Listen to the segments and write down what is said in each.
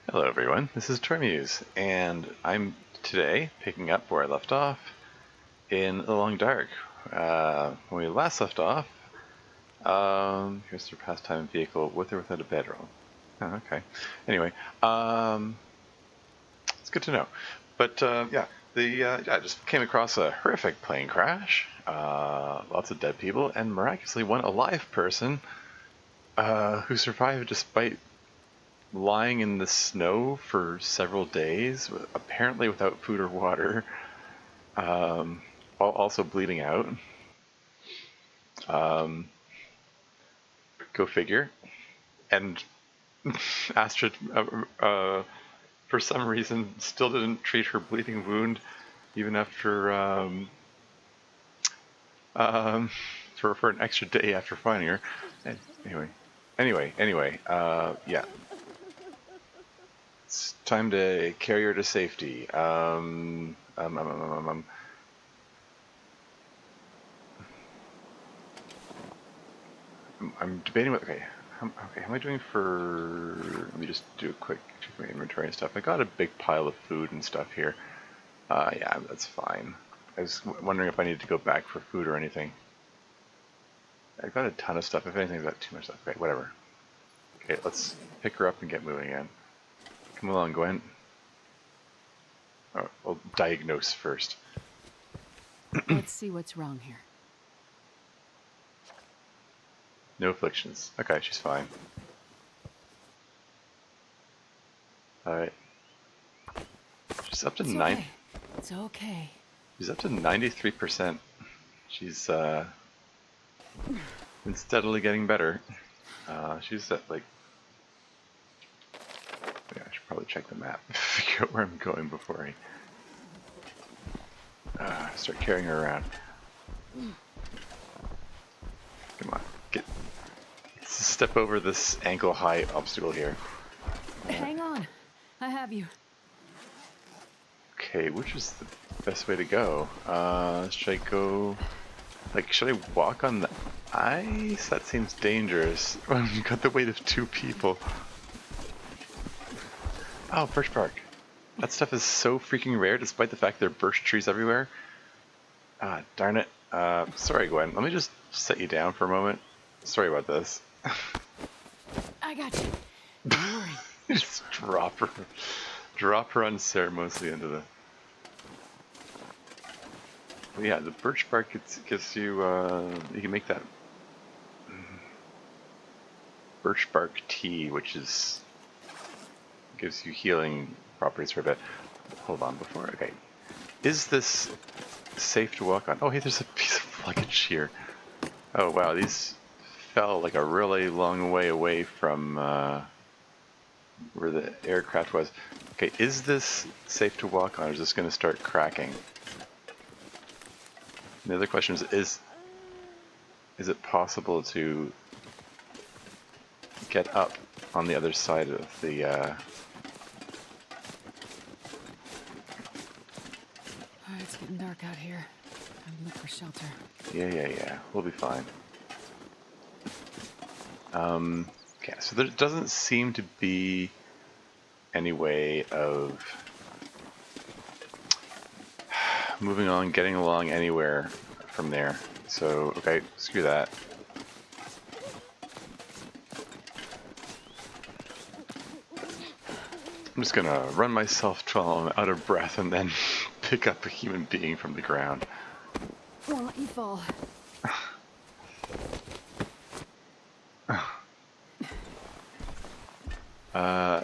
Hello everyone, this is Tormuse, and I'm today picking up where I left off in The Long Dark. When we last left off, here's the pastime vehicle with or without a bedroll. Oh, okay. Anyway, it's good to know. But I just came across a horrific plane crash, lots of dead people, and miraculously one alive person who survived despite lying in the snow for several days, apparently without food or water, also bleeding out. Go figure. And Astrid, for some reason, still didn't treat her bleeding wound, even after for an extra day after finding her. And anyway, yeah. It's time to carry her to safety. I'm debating what. Okay, how am I doing for? Let me just do a quick check my inventory and stuff. I got a big pile of food and stuff here. Yeah, that's fine. I was wondering if I needed to go back for food or anything. I've got a ton of stuff. If anything, I've got too much stuff. Okay, whatever. Okay, let's pick her up and get moving again. Come along, Gwen. Oh, I'll diagnose first. Let's see what's wrong here. No afflictions. Okay, she's fine. Alright. She's up to It's nine. okay. It's okay. She's up to 93%. She's been steadily getting better. She's at like. Yeah, I should probably check the map, figure out where I'm going before I start carrying her around. Come on, step over this ankle-high obstacle here. Hang on. I have you. Okay, which is the best way to go? Should I go... Like, should I walk on the ice? That seems dangerous when you've got the weight of 2 people. Oh, birch bark. That stuff is so freaking rare despite the fact there are birch trees everywhere. Ah, darn it. Sorry, Gwen. Let me just set you down for a moment. Sorry about this. I got you. Don't worry. Just drop her unceremoniously into the... Yeah, the birch bark gives you, you can make that birch bark tea, which gives you healing properties for a bit. Hold on, okay. Is this safe to walk on? Oh, hey, there's a piece of luggage here. Oh, wow, these fell like a really long way away from where the aircraft was. Okay, is this safe to walk on, or is this going to start cracking? And the other question is it possible to get up on the other side of the... It's getting dark out here. Time to look for shelter. Yeah. We'll be fine. Okay, so there doesn't seem to be any way of moving on, getting along anywhere from there. So, okay, screw that. I'm just gonna run myself till I'm out of breath and then pick up a human being from the ground. Won't let you fall.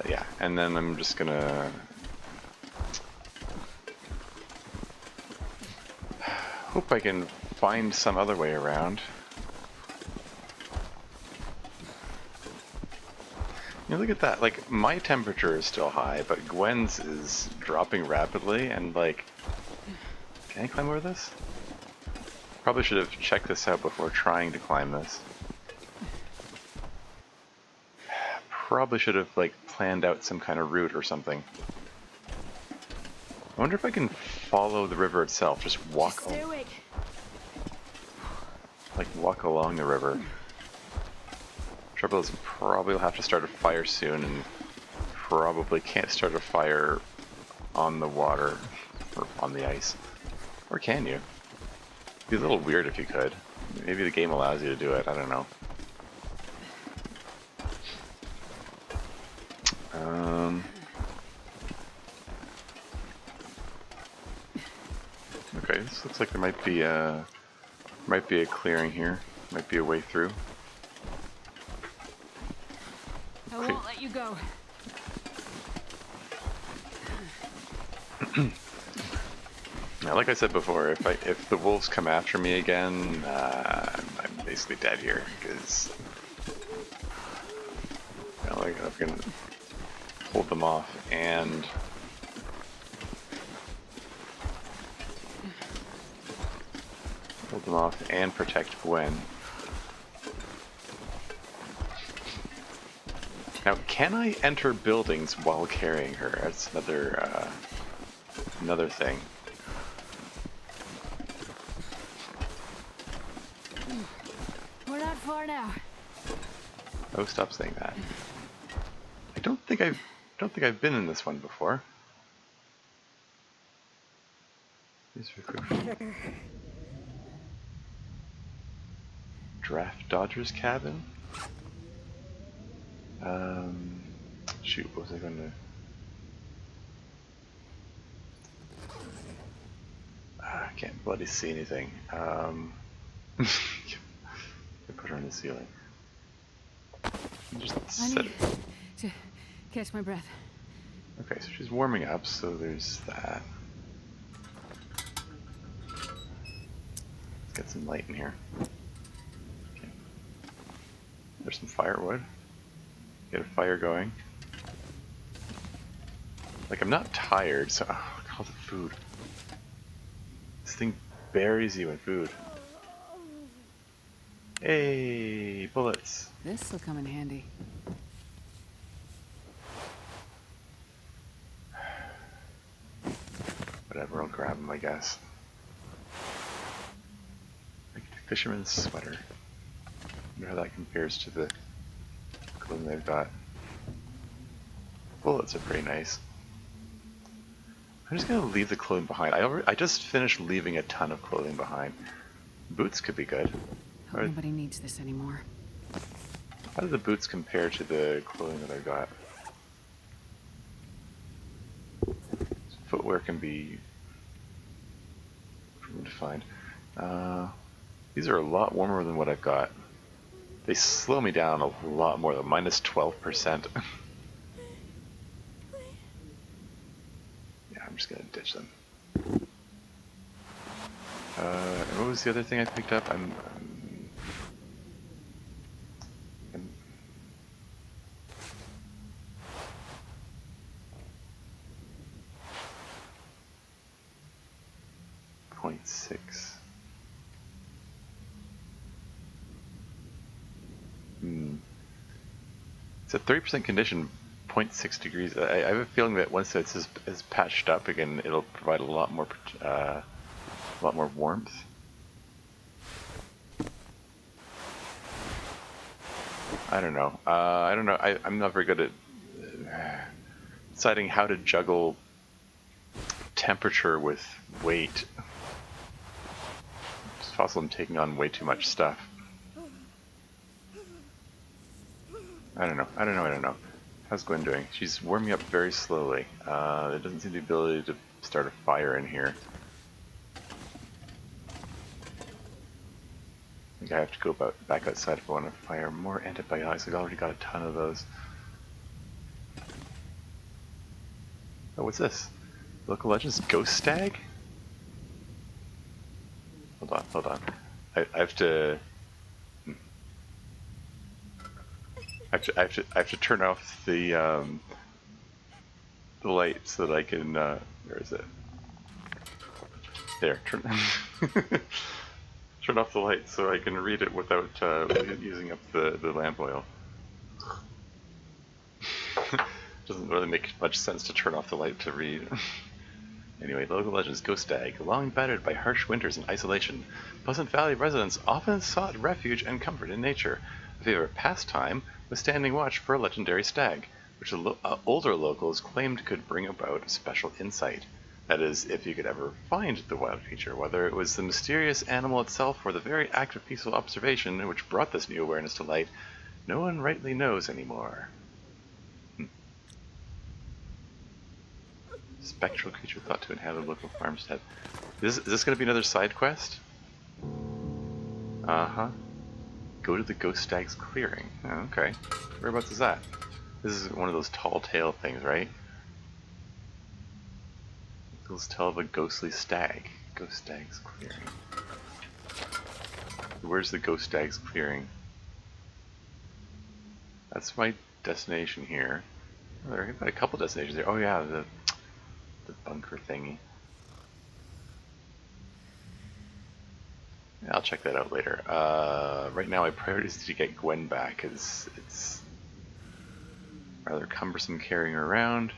Yeah, and then I'm just gonna... hope I can find some other way around. You know, look at that, like, my temperature is still high, but Gwen's is dropping rapidly, and like... Can I climb over this? Probably should have checked this out before trying to climb this. Probably should have, like, planned out some kind of route or something. I wonder if I can follow the river itself, just walk... Stay awake. Like, walk along the river. Trouble is, probably will have to start a fire soon, and probably can't start a fire on the water or on the ice. Or can you? It'd be a little weird if you could. Maybe the game allows you to do it, I don't know. Okay, this looks like there might be a clearing here. Might be a way through. I won't let you go. Now, like I said before, if the wolves come after me again, I'm basically dead here because like I'm gonna hold them off and protect Gwen. Now, can I enter buildings while carrying her? That's another thing. We're not far now. Oh, stop saying that. I don't think I've been in this one before. Draft Dodger's cabin. Shoot, what was I going to? I can't bloody see anything. I put her on the ceiling. I need to catch my breath. Okay, so she's warming up, so there's that. Let's get some light in here. Okay. There's some firewood. Get a fire going. Like, I'm not tired, so... Oh, look at all the food. This thing buries you in food. Hey, bullets. This will come in handy. Whatever, I'll grab them, I guess. Like the fisherman's sweater. I wonder how that compares to the clothing they've got. Bullets are pretty nice. I'm just gonna leave the clothing behind. I just finished leaving a ton of clothing behind. Boots could be good. Hope nobody needs this anymore. How do the boots compare to the clothing that I got? Footwear can be defined. These are a lot warmer than what I've got. They slow me down a lot more than minus 12%. Yeah, I'm just gonna ditch them. And what was the other thing I picked up? I'm 0.6. It's a 30% condition, 0.6 degrees. I have a feeling that once it's is patched up again, it'll provide a lot more warmth. I don't know. I'm not very good at deciding how to juggle temperature with weight. It's possible I'm taking on way too much stuff. I don't know. How's Gwen doing? She's warming up very slowly. There doesn't seem the ability to start a fire in here. I think I have to go back outside if I want to fire more antibiotics. I've already got a ton of those. Oh, what's this? Local Legends Ghost Stag? Hold on. I have to turn off the light so that I can where is it? There, turn off the light so I can read it without using up the lamp oil. Doesn't really make much sense to turn off the light to read. Anyway, local legends Ghost Stag. Long battered by harsh winters and isolation, Pleasant Valley residents often sought refuge and comfort in nature. A favorite pastime was standing watch for a legendary stag. which the older locals claimed could bring about special insight. That is, if you could ever find the wild creature, whether it was the mysterious animal itself or the very act of peaceful observation which brought this new awareness to light, no one rightly knows anymore. Spectral creature thought to inhabit a local farmstead. Is this going to be another side quest? Uh-huh. Go to the ghost stag's clearing. Oh, okay. Whereabouts is that? This is one of those tall tale things, right? Let's tell of a ghostly stag. Ghost stag's clearing. Where's the ghost stag's clearing? That's my destination here. Oh, I've got a couple destinations here. Oh yeah, the bunker thingy. Yeah, I'll check that out later. Right now my priority is to get Gwen back, because it's rather cumbersome carrying her around.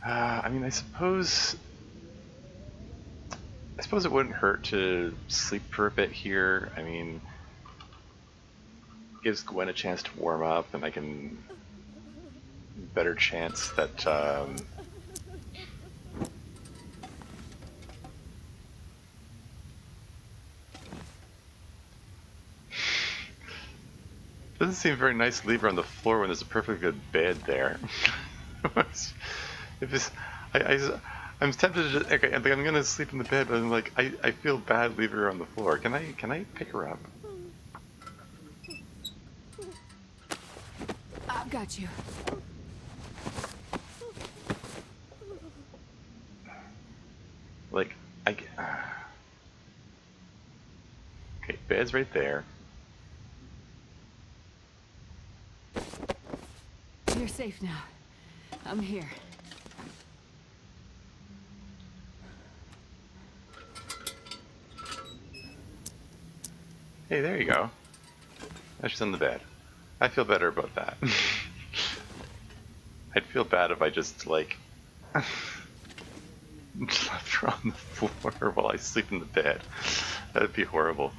I mean, I suppose it wouldn't hurt to sleep for a bit here. I mean, gives Gwen a chance to warm up, and I can better chance that doesn't seem very nice to leave her on the floor when there's a perfectly good bed there. If it's, I'm tempted to just, okay, I'm gonna sleep in the bed, but I'm like, I feel bad leaving her on the floor. Can I pick her up? I've got you. Like, okay, bed's right there. You're safe now. I'm here. Hey, there you go. Now she's on the bed. I feel better about that. I'd feel bad if I just, like, left her on the floor while I sleep in the bed. That'd be horrible.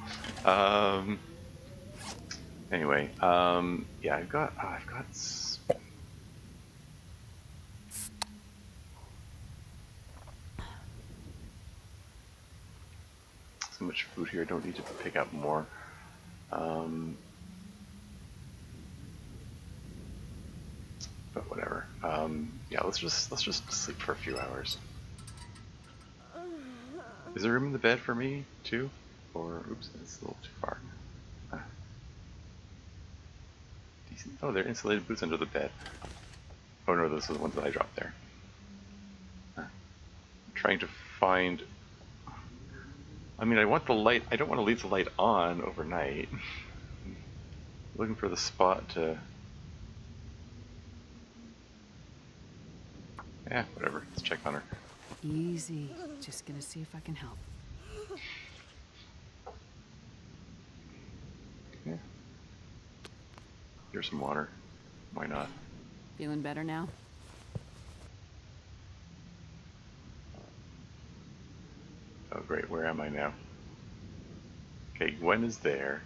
Anyway, yeah, I've got so much food here. I don't need to pick up more. But whatever. Yeah, let's just sleep for a few hours. Is there room in the bed for me too? Or oops, that's a little too far. Decent. Oh, there are insulated boots under the bed. Oh no, those are the ones that I dropped there. I'm trying to find. I mean, I want the light. I don't want to leave the light on overnight. Looking for the spot to. Yeah, whatever. Let's check on her. Easy. Just gonna see if I can help. Yeah. Here's some water. Why not? Feeling better now? Oh great, where am I now? Okay, Gwen is there.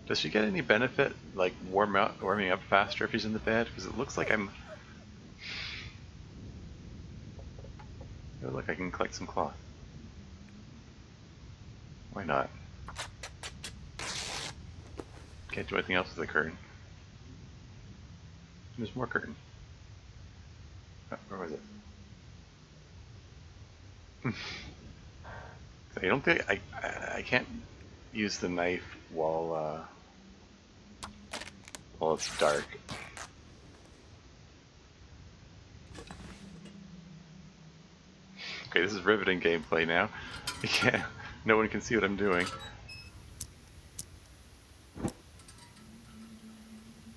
Does she get any benefit, like warming up faster if she's in the bed? Because it looks like I'm. Oh, look, I can collect some cloth. Why not? Can't do anything else with the curtain. There's more curtain. Oh, where was it? I don't think I can't use the knife while it's dark. Okay, this is riveting gameplay now. Yeah, no one can see what I'm doing.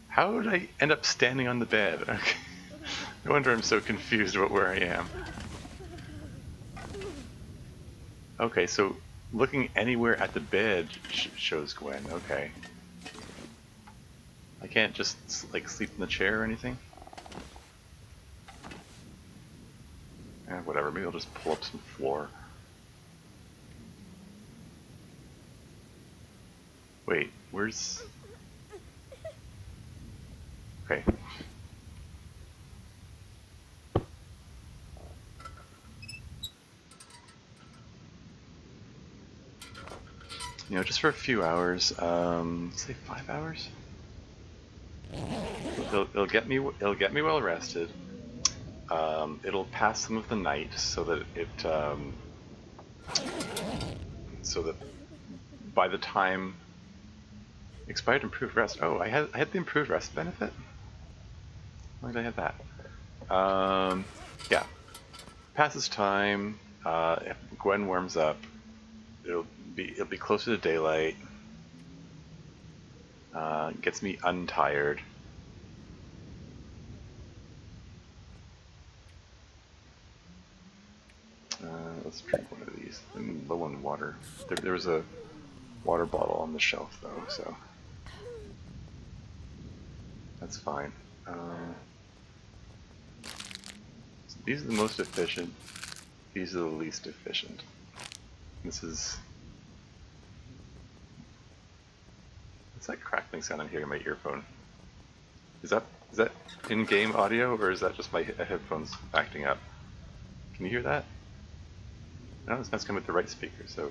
How did I end up standing on the bed? Okay. No wonder I'm so confused about where I am. Okay, so looking anywhere at the bed shows Gwen. Okay. I can't just like sleep in the chair or anything? Whatever, maybe I'll just pull up some floor. Wait, where's... Okay. You know, just for a few hours, say 5 hours? It'll get me well rested. It'll pass some of the night so that so that by the time expired improved rest. Oh, I had the improved rest benefit. Why did I have that? Yeah, passes time. If Gwen warms up, it'll be closer to daylight. Gets me untired. Let's drink one of these. I'm low on water. There was a water bottle on the shelf though, so that's fine. So these are the most efficient. These are the least efficient. This is... What's that crackling sound I'm hearing in my earphone? Is that in-game audio, or is that just my headphones acting up? Can you hear that? No, it's not coming with the right speaker, so...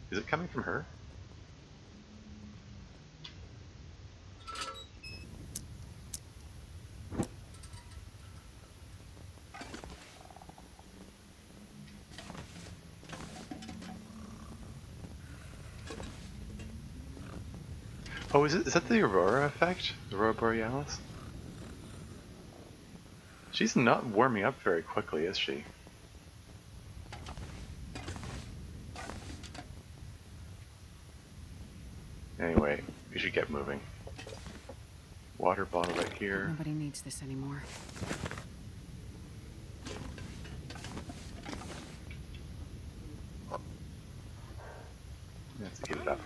Is it coming from her? Oh, is that the Aurora effect? Aurora Borealis? She's not warming up very quickly, is she? Anyway, we should get moving. Water bottle right here. Nobody needs this anymore. Let's heat it up.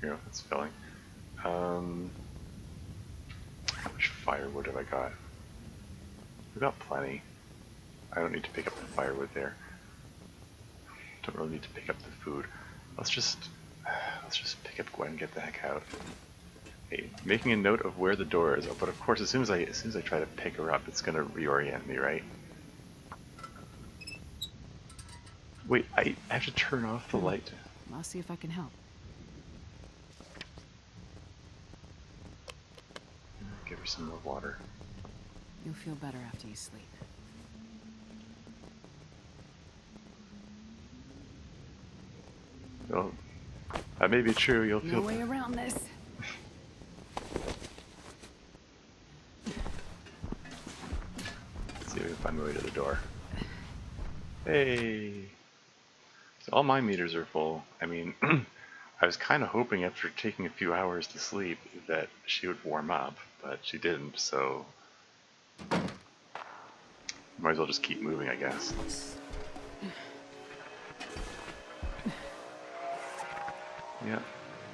Here, that's filling. How much firewood have I got? I've got plenty. I don't need to pick up the firewood there. Don't really need to pick up the food. Let's just pick up Gwen and get the heck out. Hey, making a note of where the door is. Oh, but of course, as soon as I try to pick her up, it's gonna reorient me, right? Wait, I have to turn off the light. I'll see if I can help. Give her some more water. You'll feel better after you sleep. Well, that may be true. You'll feel. No way around this. Let's see if we can find my way to the door. Hey! So all my meters are full. I mean, I was kind of hoping after taking a few hours to sleep that she would warm up, but she didn't, so... Might as well just keep moving, I guess. Yeah,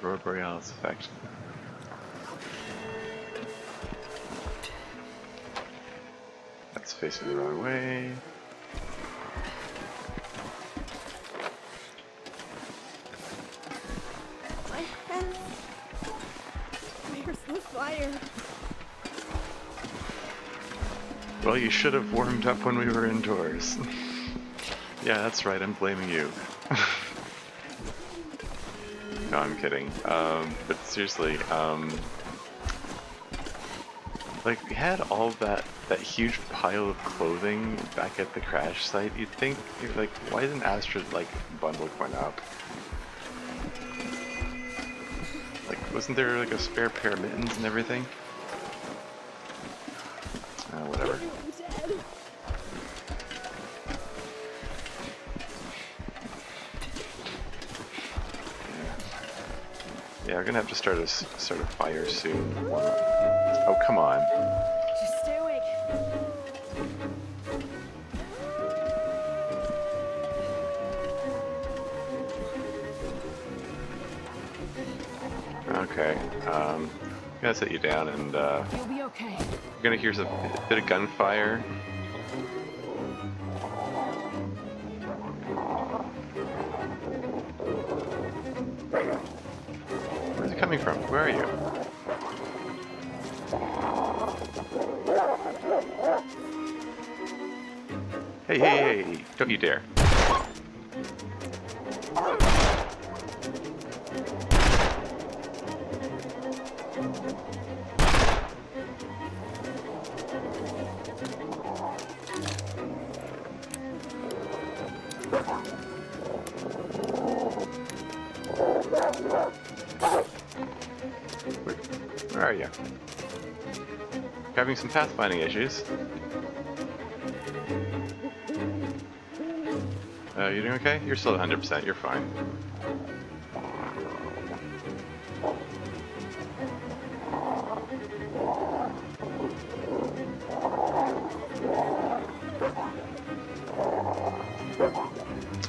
Aurora Borealis effect. That's facing the wrong way. My head. Where's the fire? Well, you should have warmed up when we were indoors. Yeah, that's right, I'm blaming you. No, I'm kidding. But seriously, like, we had all that huge pile of clothing back at the crash site. You'd think, like, why isn't Astrid, like, bundled one up? Like, wasn't there, like, a spare pair of mittens and everything? Whatever. I'm dead. Yeah, we're gonna have to start a fire soon. Oh, come on. Just stay awake. Okay, I'm gonna set you down and, You'll be okay. You're gonna hear a bit of gunfire. Where's it coming from? Where are you? Hey, hey, hey! Don't you dare! Where are you? Having some pathfinding issues. You doing okay? You're still at 100%, you're fine.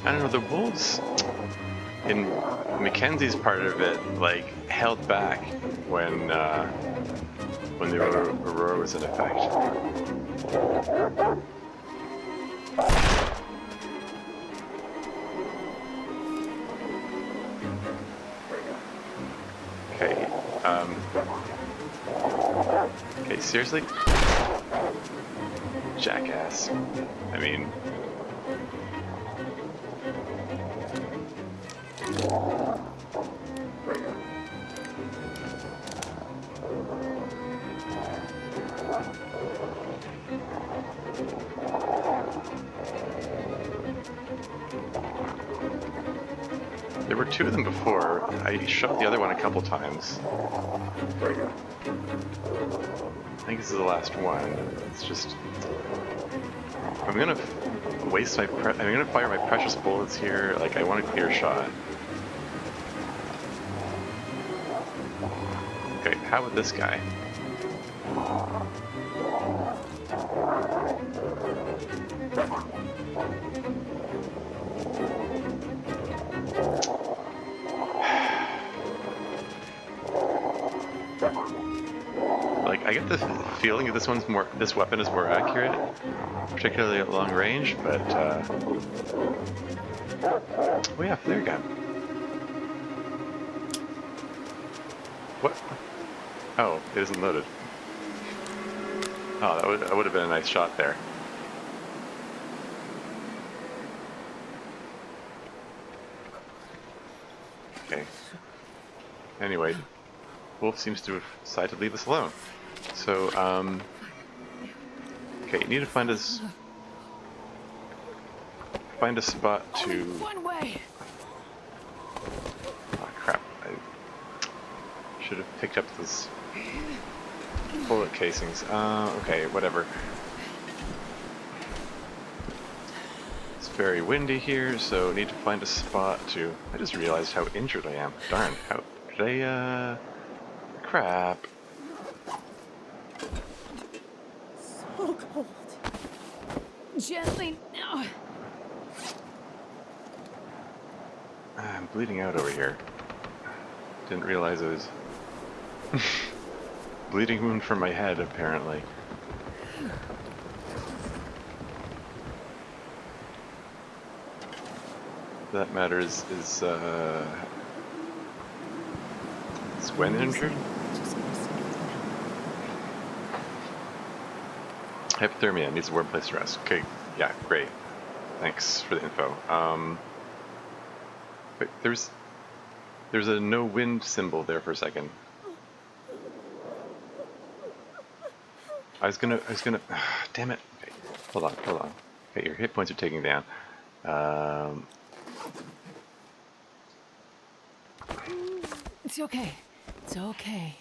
I don't know, the wolves in Mackenzie's part of it, like, held back when the Aurora was in effect. Okay, okay, seriously? Jackass. I mean... There were two of them before. I shot the other one a couple times. I think this is the last one. It's just... I'm gonna waste my I'm gonna fire my precious bullets here. Like, I want a clear shot. Okay, how about this guy? Like, I get the feeling that this weapon is more accurate, particularly at long range, but, oh yeah, flare gun. What? Oh, it isn't loaded. Oh, that would have been a nice shot there. Okay. Anyway, Wolf seems to have decided to leave us alone. So, okay, you need to find a spot to... One way. Oh crap, I should have picked up those bullet casings. Okay, whatever. It's very windy here, so need to find a spot to... I just realized how injured I am. Darn, how did I, crap. So cold. Gently now. I'm bleeding out over here. Didn't realize it was... bleeding wound from my head, apparently. That matters is Gwen injured? Hypothermia, needs a warm place to rest. Okay, yeah, great. Thanks for the info. Wait, there's a no wind symbol there for a second. I was gonna, damn it. Okay, hold on. Okay, your hit points are taking down. It's okay. It's okay.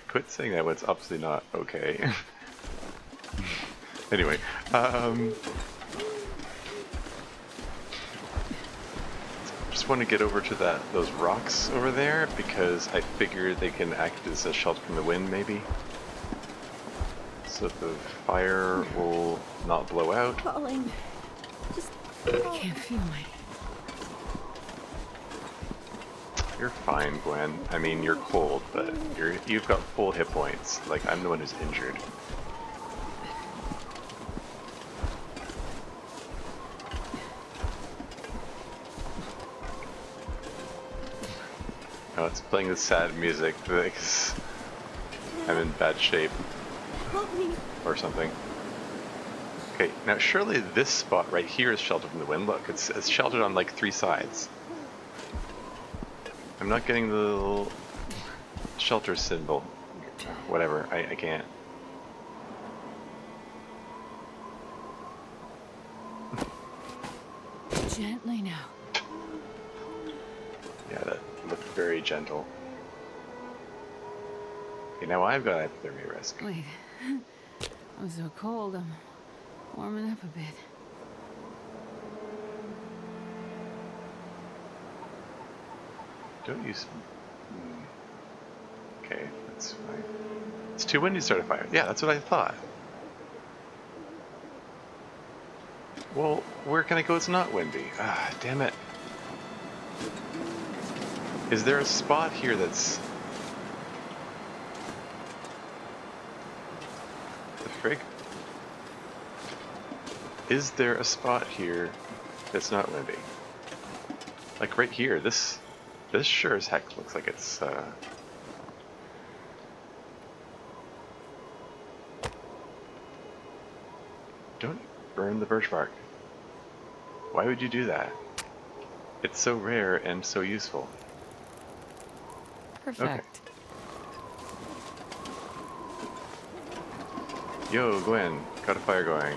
Quit saying that when it's obviously not okay. Anyway, just want to get over to those rocks over there because I figure they can act as a shelter from the wind, maybe. So the fire will not blow out. Falling. Just I can't feel my... You're fine, Gwen. I mean, you're cold, but you've got full hit points. Like, I'm the one who's injured. Oh, it's playing this sad music because I'm in bad shape Help me. or something. Okay, now surely this spot right here is sheltered from the wind. Look, it's sheltered on like 3 sides. I'm not getting the little shelter symbol. Whatever, I can't. Gently now. Yeah, that looked very gentle. Okay, now I've got hypothermia risk. Wait. I'm so cold. I'm warming up a bit. Don't use... Okay, that's fine. It's too windy to start a fire. Yeah, that's what I thought. Well, where can I go it's not windy? Ah, damn it. Is there a spot here that's... The frig? Is there a spot here that's not windy? Like right here, this sure as heck looks like it's, Don't burn the birch bark. Why would you do that? It's so rare and so useful. Perfect. Yo, Gwen, got a fire going.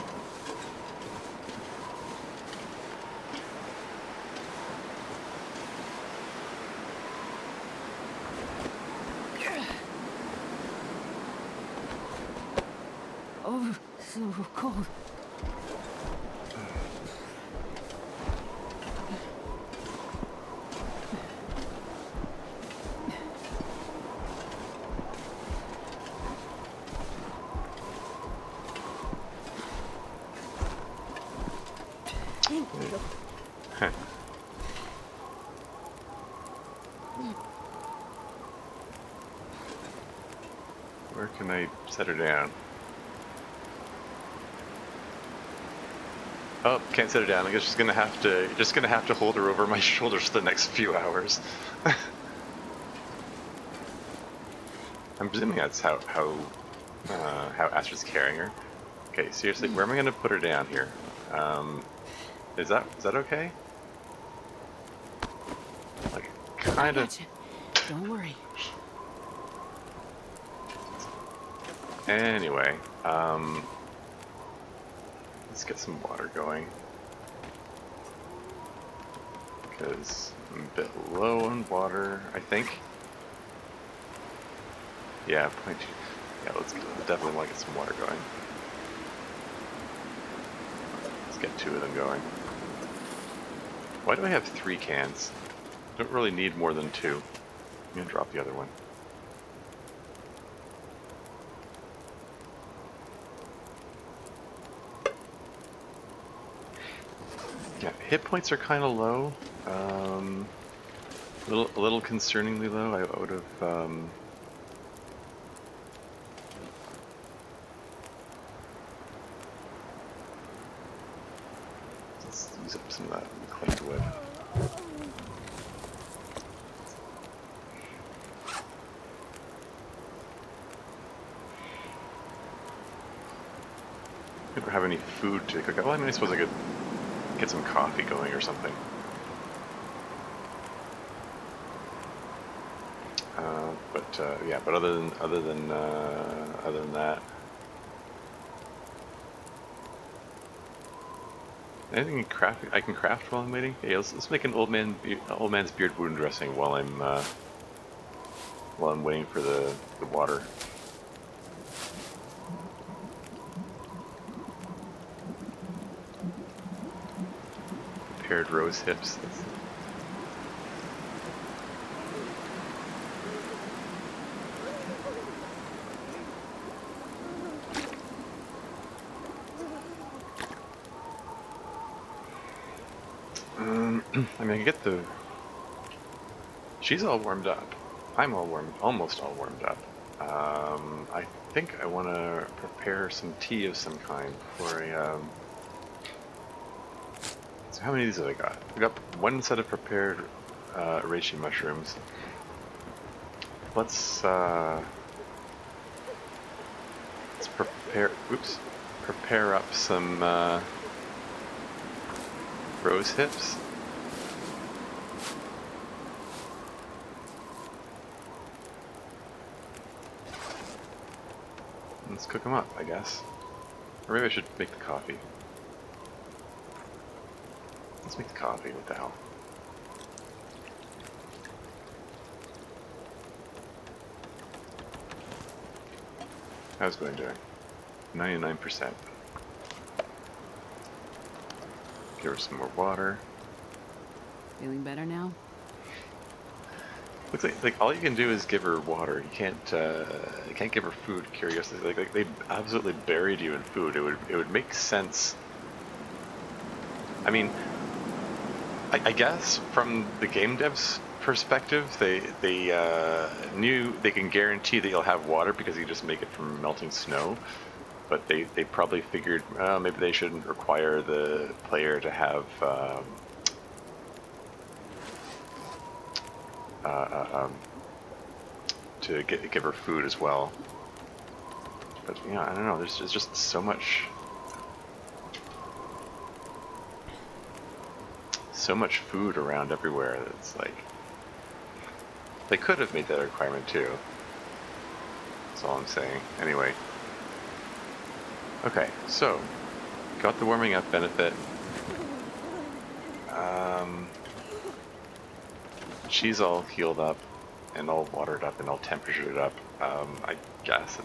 Oh, so cold. Thank you. Where can I set her down? Oh, can't set her down. I guess she's gonna have to hold her over my shoulders for the next few hours. I'm presuming that's how Astrid's carrying her. Okay, seriously, where am I gonna put her down here? Is that okay? Like, kind I of. gotcha. Don't worry. Anyway, let's get some water going. Because I'm a bit low on water, I think. Yeah, 0.2. Yeah, let's definitely want to get some water going. Let's get 2 of them going. Why do I have 3 cans? Don't really need more than 2. I'm gonna drop the other one. Yeah, hit points are kind of low. A little concerningly low. I would have. Let's use up some of that reclaimed wood. I don't have any food to cook up. Well, I mean, I suppose I could get some coffee going or something. But other than that, anything I can craft while I'm waiting. Hey, let's make an old man's beard wound dressing while I'm waiting for the water. Paired rose hips. I mean, I can get the She's all warmed up. I'm almost all warmed up. I think I want to prepare some tea of some kind before I. So how many of these have I got? I got one set of prepared reishi mushrooms. Let's prepare. Oops, prepare up some rose hips. Let's cook them up, I guess. Or maybe I should make the coffee. Let's make the coffee, what the hell. How's it going doing? 99%. Give her some more water. Feeling better now? Looks like all you can do is give her water. You can't give her food. Curiously, like they absolutely buried you in food. It would make sense. I mean, I guess from the game devs' perspective, they knew they can guarantee that you'll have water because you just make it from melting snow. But they probably figured maybe they shouldn't require the player to have to give her food as well. But yeah, I don't know. There's just so much food around everywhere that it's like they could have made that a requirement too. That's all I'm saying. Anyway. Okay, so got the warming up benefit. She's all healed up and all watered up and all temperatured up. I guess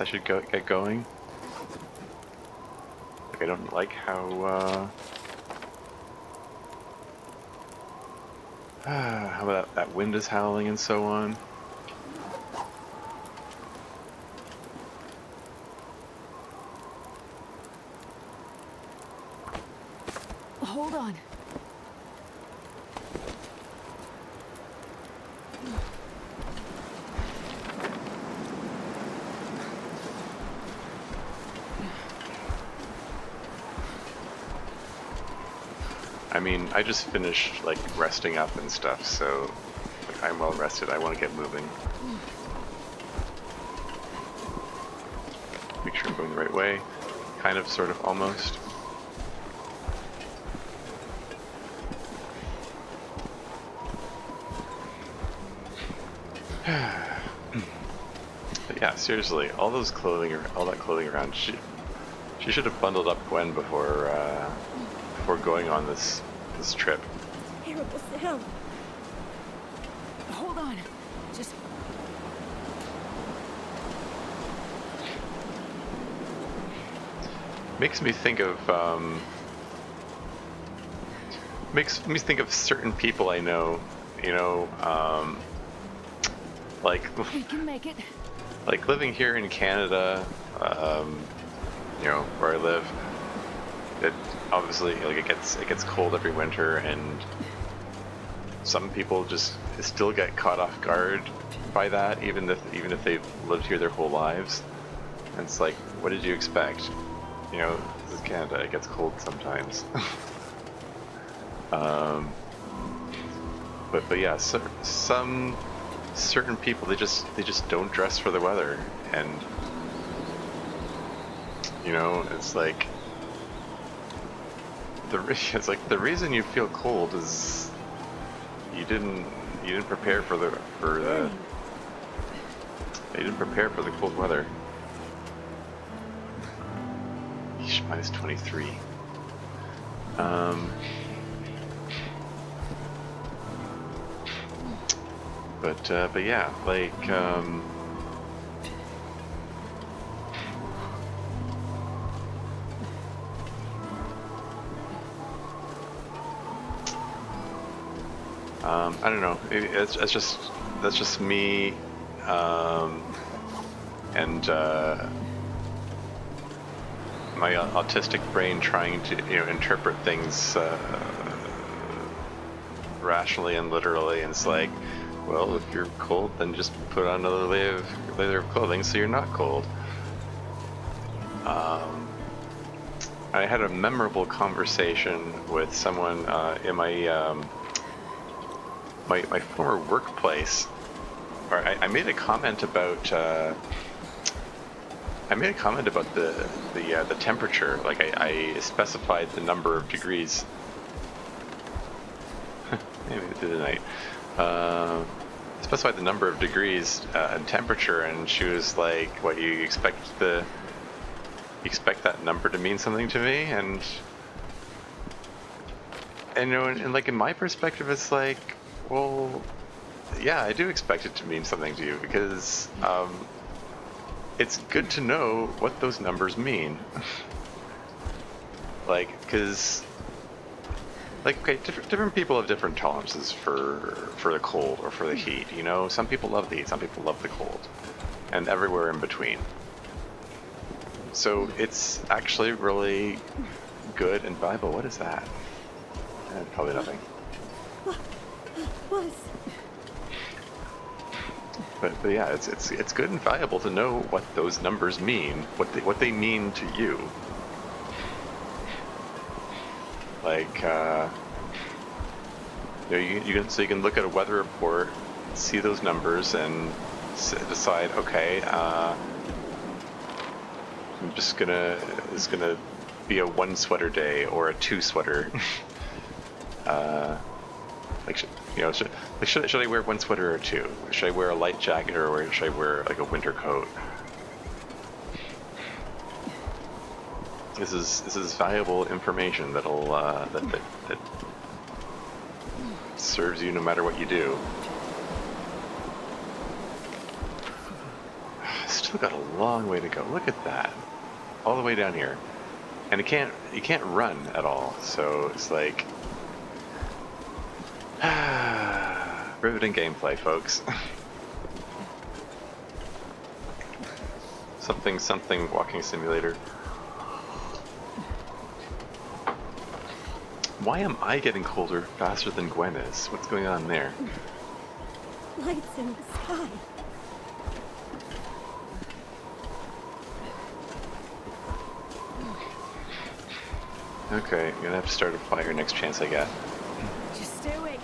I should get going. Like I don't like how about that wind is howling and so on. Hold on. I mean, I just finished like resting up and stuff, so like, I'm well rested. I want to get moving. Make sure I'm going the right way. Kind of, sort of, almost. But yeah, seriously, all that clothing around. She should have bundled up Gwen before going on this trip. Terrible sound. Hold on. Just... Makes me think of certain people I know. You know, like We can make it. like living here in Canada, you know, where I live. It obviously like it gets cold every winter, and some people just still get caught off guard by that, even if they've lived here their whole lives. And it's like, what did you expect? You know, this is Canada. It gets cold sometimes. But yeah, some certain people they just don't dress for the weather, and you know, it's like. It's like the reason you feel cold is you didn't prepare for the cold weather. Eesh, minus 23. But yeah, like I don't know. Maybe that's just me, and my autistic brain trying to interpret things rationally and literally, and it's like, well, if you're cold, then just put on another layer of clothing so you're not cold. I had a memorable conversation with someone in my former workplace. Or I made a comment about the temperature. Like I specified the number of degrees. Maybe tonight. Specified the number of degrees and temperature, and she was like, "What, you expect that number to mean something to me?" And you know, and like in my perspective, it's like, well, yeah, I do expect it to mean something to you because it's good to know what those numbers mean. Like, because, like, okay, different people have different tolerances for the cold or for the heat. You know, some people love the heat, some people love the cold, and everywhere in between. So it's actually really good and valuable. What is that? Probably nothing. Was. But yeah, it's good and valuable to know what those numbers mean, what they mean to you. Like, you know, you can look at a weather report, see those numbers, and decide, okay, it's gonna be a 1 sweater day or a 2 sweater. Like, should I wear 1 sweater or 2? Should I wear a light jacket or should I wear like a winter coat? This is valuable information that'll that serves you no matter what you do. Still got a long way to go. Look at that, all the way down here, and you can't run at all. So it's like riveting gameplay, folks. something walking simulator. Why am I getting colder faster than Gwen is? What's going on there? Lights in the sky. Okay, I'm gonna have to start a fire next chance I get. Just stay awake.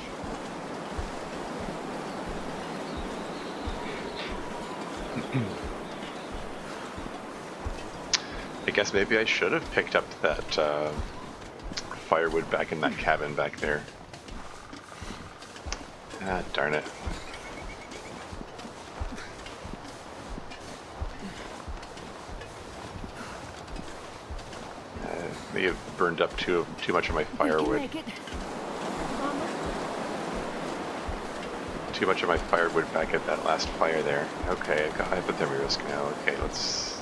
I guess maybe I should have picked up that firewood back in that cabin back there. Ah, darn it. May have burned up too much of my firewood. You can make it. Mama? Too much of my firewood back at that last fire there. Okay, I have the thermal risk now. Okay, let's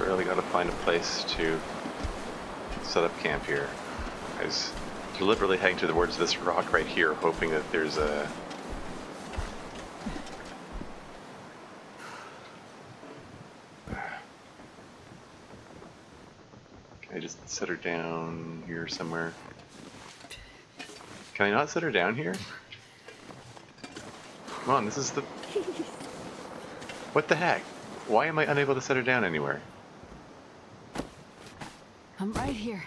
really gotta find a place to set up camp here. I was deliberately heading towards this rock right here, hoping that there's a... Can I just set her down here somewhere? Can I not set her down here? Come on, this is the... What the heck? Why am I unable to set her down anywhere? I'm right here.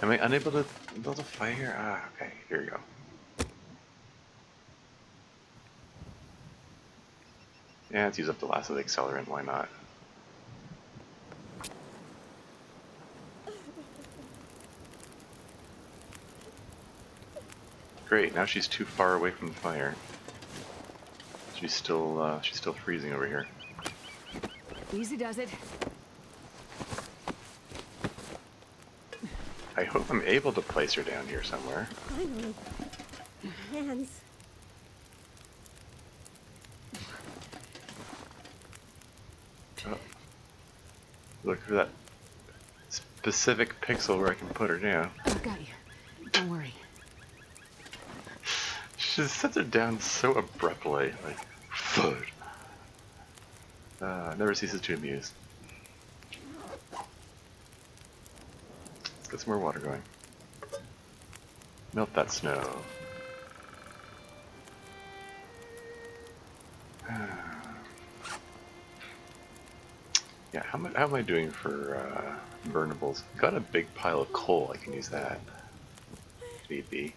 Am I unable to build a fire? Ah, okay, here we go. Yeah, let's use up the last of the accelerant, why not? Great, now she's too far away from the fire. She's still freezing over here. Easy does it. I hope I'm able to place her down here somewhere. Finally. Hands. Oh. Look for that specific pixel where I can put her down. I've got you. Don't worry. She just sets her down so abruptly, like, thud. Never ceases to amuse. Let's get some more water going. Melt that snow. Yeah, how am I doing for burnables? Got a big pile of coal. I can use that. If need be.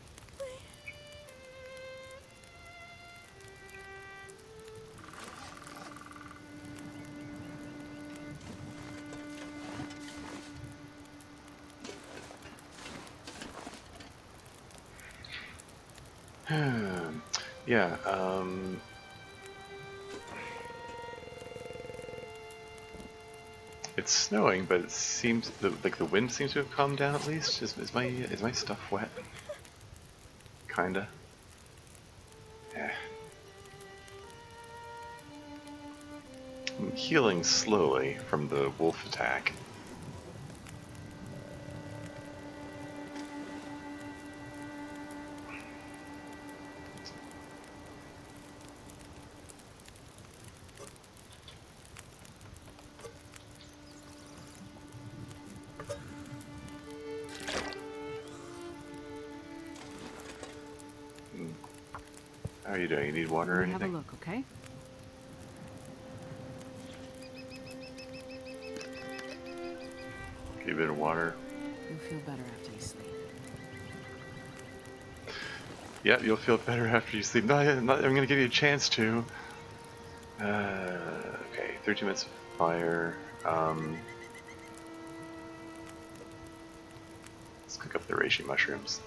Yeah, it's snowing, but it seems like the wind seems to have calmed down at least. Is my stuff wet? Kinda. Yeah. I'm healing slowly from the wolf attack. How are you doing? You need water or anything? Have a look, okay? Get a bit of water. You'll feel better after you sleep. Yeah, you'll feel better after you sleep. No, I'm gonna give you a chance to. Okay, 13 minutes of fire. Let's cook up the reishi mushrooms.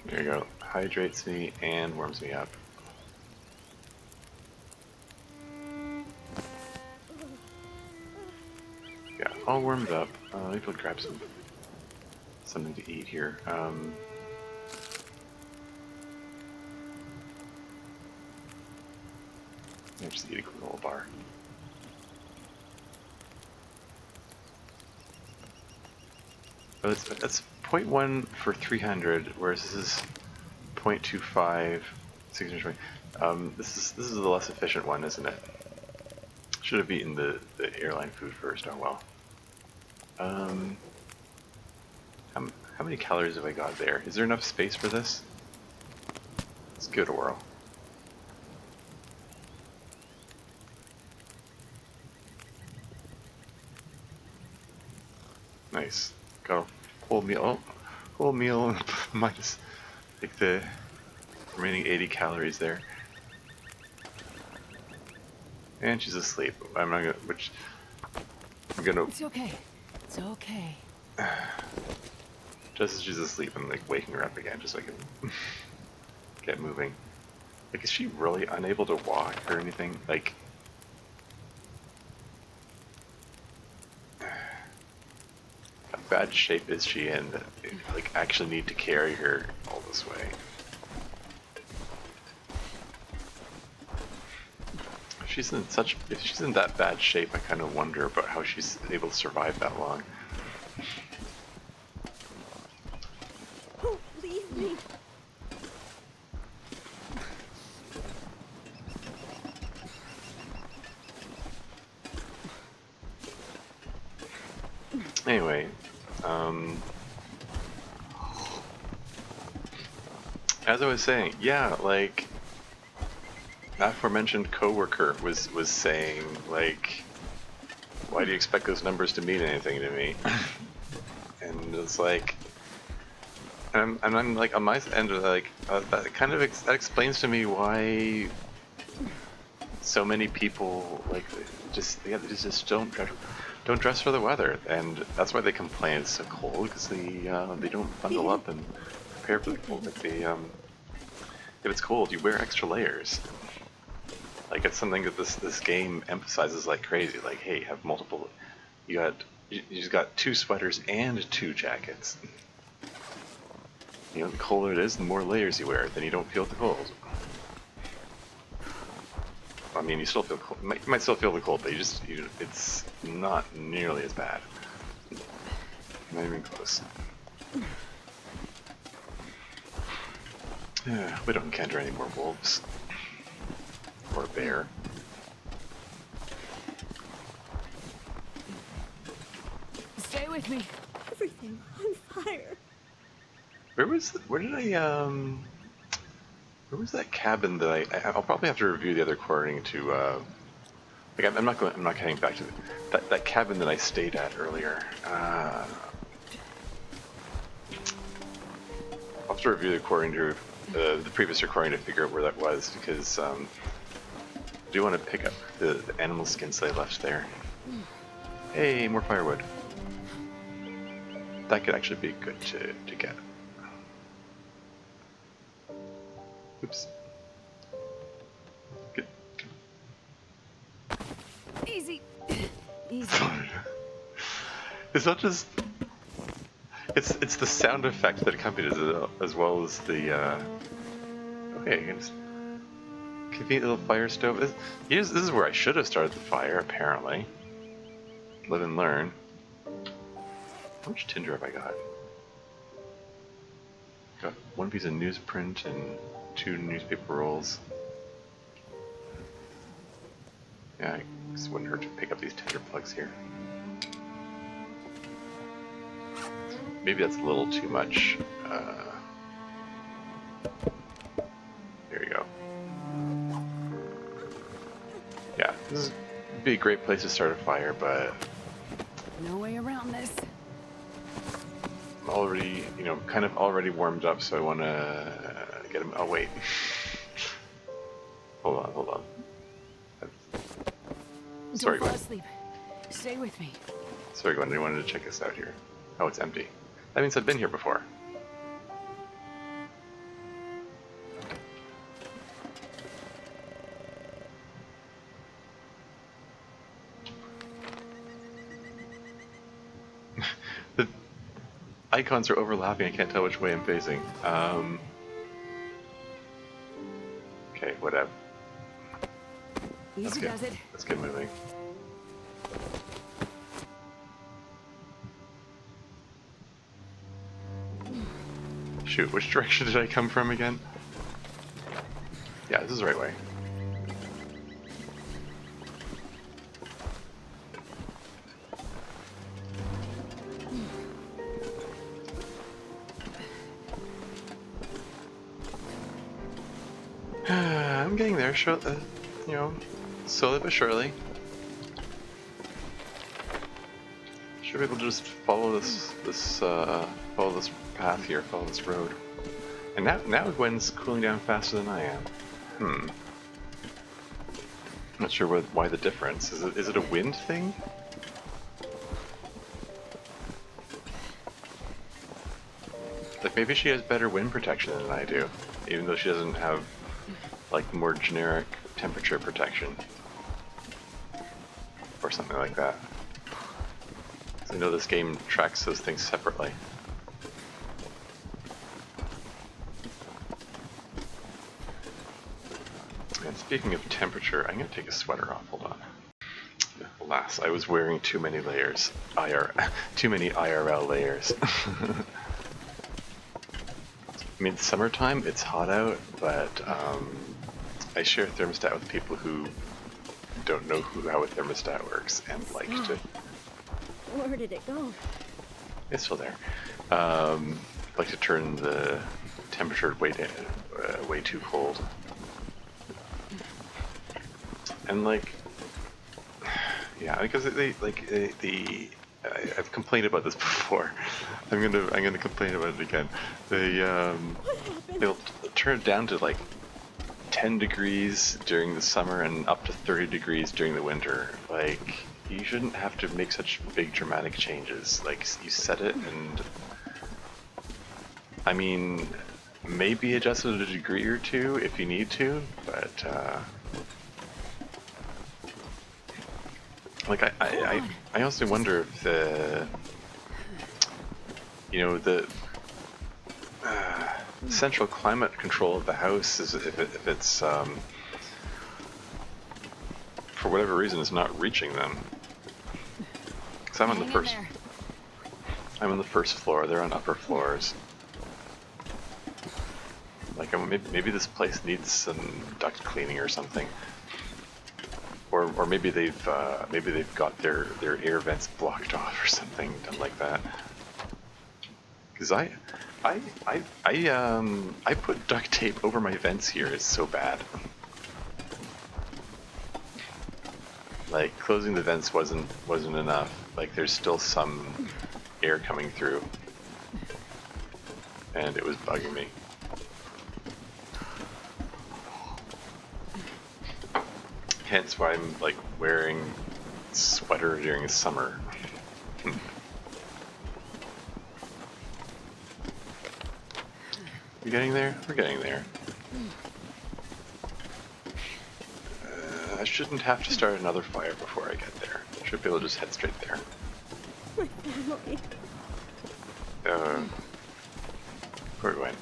There you go. Hydrates me and warms me up. Yeah, all warmed up. Maybe we'll grab something to eat here. Yeah, just eat a granola bar. Oh, that's 0.1 for 300, whereas this is 0.25, 620. This is the less efficient one, isn't it? Should have eaten the airline food first. Oh well. How many calories have I got there? Is there enough space for this? Let's go to whirl. Nice. Got a whole meal. Whole meal minus like the remaining 80 calories there. And she's asleep. I'm not gonna. I'm gonna. It's okay. It's okay. Just as she's asleep, I'm like waking her up again, just so I can get moving. Like, is she really unable to walk or anything? Like, how bad shape is she in that they, like, actually need to carry her all this way? If she's in that bad shape, I kind of wonder about how she's able to survive that long. Oh, leave me. Anyway, as I was saying, yeah, like, aforementioned coworker was saying, like, why do you expect those numbers to mean anything to me? And it's like, and I'm like, on my end, like, that kind of that explains to me why so many people, like, they just don't dress for the weather, and that's why they complain it's so cold, because they don't bundle up and prepare for the cold. Like, if it's cold, you wear extra layers. Like, it's something that this game emphasizes like crazy. Like, hey, have multiple. You just got 2 sweaters and 2 jackets. You know, the colder it is, the more layers you wear. Then you don't feel the cold. I mean, you still feel cold. You might still feel the cold, but it's not nearly as bad. Not even close. Yeah, we don't encounter any more wolves. Or a bear. Stay with me. Everything on fire. Where was where was that cabin that I'll probably have to review the other recording to like I'm not heading back to that cabin that I stayed at earlier. I'll have to review the recording to the previous recording to figure out where that was, because I do want to pick up the animal skins they left there. Hey, more firewood. That could actually be good to get. Oops. Good. Easy. Easy. It's not just... It's the sound effect that accompanies it, as well as the... Okay, it's convenient little fire stove. This is where I should have started the fire, apparently. Live and learn. How much tinder have I got? Got one piece of newsprint and 2 newspaper rolls. Yeah, I just wouldn't hurt to pick up these tinder plugs here. Maybe that's a little too much. There you go. Yeah, this would be a great place to start a fire, but No way around this. I'm already, kind of already warmed up, so I want to get him. Oh, wait. Hold on. Sorry, Don't fall Gwen. asleep. Stay with me. Sorry, Gwen, I wanted to check this out here. Oh, it's empty. That means I've been here before. The icons are overlapping, I can't tell which way I'm facing. Okay, whatever. Easy does it. Let's get moving. Shoot, which direction did I come from again? Yeah, this is the right way. I'm getting there, slowly but surely. Should be able to just follow follow this path here, follow this road. And now Gwen's cooling down faster than I am. Not sure why the difference. Is it a wind thing? Like, maybe she has better wind protection than I do, even though she doesn't have like more generic temperature protection or something like that. I know this game tracks those things separately. And speaking of temperature, I'm going to take a sweater off. Hold on. Alas, I was wearing too many layers. Too many IRL layers. I mean, it's summertime, it's hot out, but I share a thermostat with people who don't know how a thermostat works and like to... Where did it go? It's still there. Like to turn the temperature way too cold. And like, yeah, because I've complained about this before. I'm gonna complain about it again. They'll turn it down to like 10 degrees during the summer and up to 30 degrees during the winter. Like, you shouldn't have to make such big dramatic changes. Like, you set it and, I mean, maybe adjust it a degree or two if you need to, but like I also wonder if the central climate control of the house is if it's for whatever reason it's not reaching them. Because I'm on the I'm on the first floor. They're on upper floors. Like, maybe this place needs some duct cleaning or something. Or maybe they've got their air vents blocked off or something done like that. Because I put duct tape over my vents here. It's so bad. Like closing the vents wasn't enough. Like there's still some air coming through, and it was bugging me. Hence why I'm like wearing sweater during the summer. You getting there? We're getting there. I shouldn't have to start another fire before I get there. Should be able to just head straight there. My family. Where do I?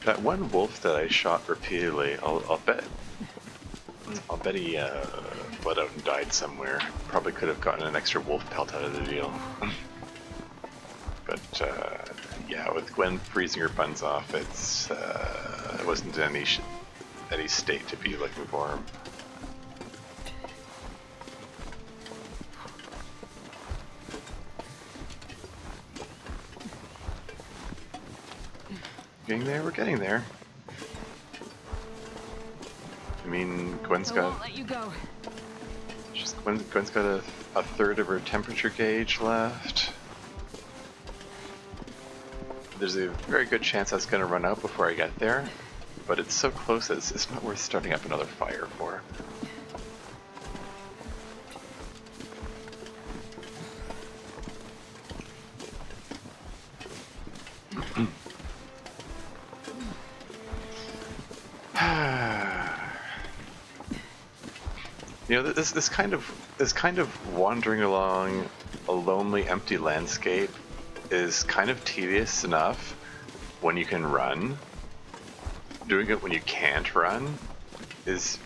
That one wolf that I shot repeatedly, I'll bet he bled out and died somewhere. Probably could have gotten an extra wolf pelt out of the deal. But yeah, with Gwen freezing her buns off, it wasn't in any state to be looking for him. Getting there, we're getting there. I mean, Gwen's I got. won't let you go. Gwen's got a third of her temperature gauge left. There's a very good chance that's going to run out before I get there, but it's so close that it's not worth starting up another fire for. You know, this kind of wandering along a lonely, empty landscape is kind of tedious enough when you can run. Doing it when you can't run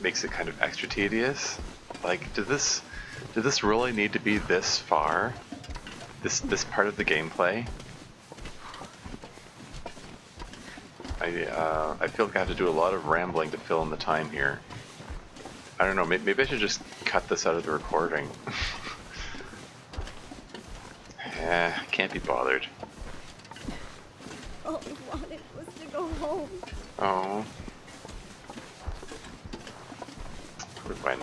makes it kind of extra tedious. Like, did this really need to be this far? This part of the gameplay? I feel like I have to do a lot of rambling to fill in the time here. I don't know, maybe I should just cut this out of the recording. Can't be bothered. All I wanted was to go home. Oh. Poor Gwen.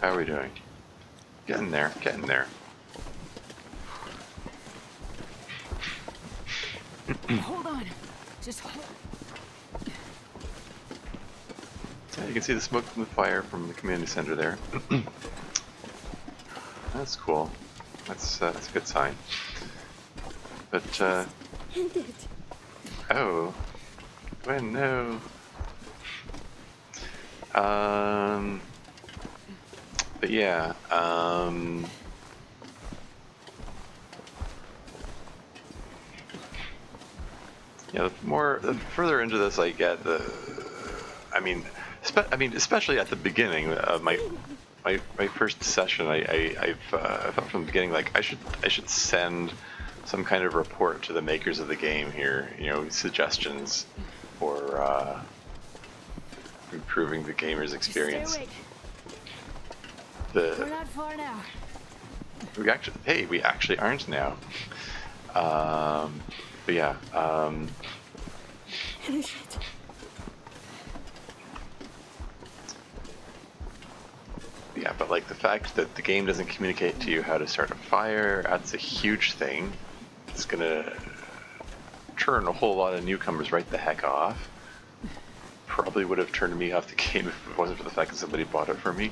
How are we doing? Getting there, getting there. Hold on. Just hold. Yeah, you can see the smoke from the fire from the community center there. That's cool. That's a good sign. But, End it. oh. Gwen, no. But yeah, yeah, the further into this I get, I mean, especially at the beginning of my first session, I felt from the beginning like I should send some kind of report to the makers of the game here, you know, suggestions for improving the gamer's experience. Stay awake. The We're not far now. we actually aren't now. But yeah, Finish it. yeah, but like the fact that the game doesn't communicate to you how to start a fire, that's a huge thing. It's gonna turn a whole lot of newcomers right the heck off. Probably would have turned me off the game if it wasn't for the fact that somebody bought it for me.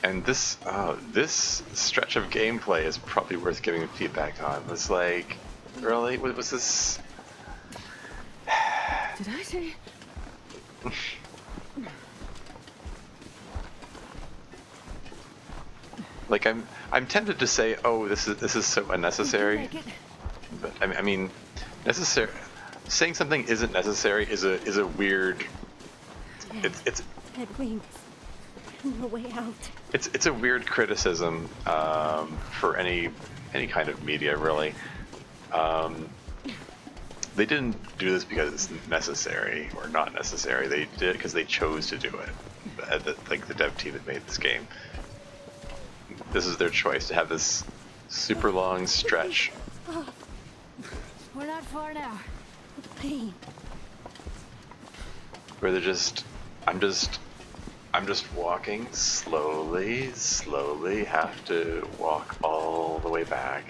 And this stretch of gameplay is probably worth giving feedback on. It's like, really, what was this? Did I say? Like I'm tempted to say, oh, this is so We can unnecessary, make it. but I mean, necessary. Saying something isn't necessary is a weird. Dead. It's Dead wings. No way out. it's a weird criticism for any kind of media, really. Um, they didn't do this because it's necessary or not necessary. They did it because they chose to do it. Like the dev team that made this game, this is their choice to have this super long stretch We're not far now. The pain. where they're just, I'm just walking slowly, slowly. Have to walk all the way back.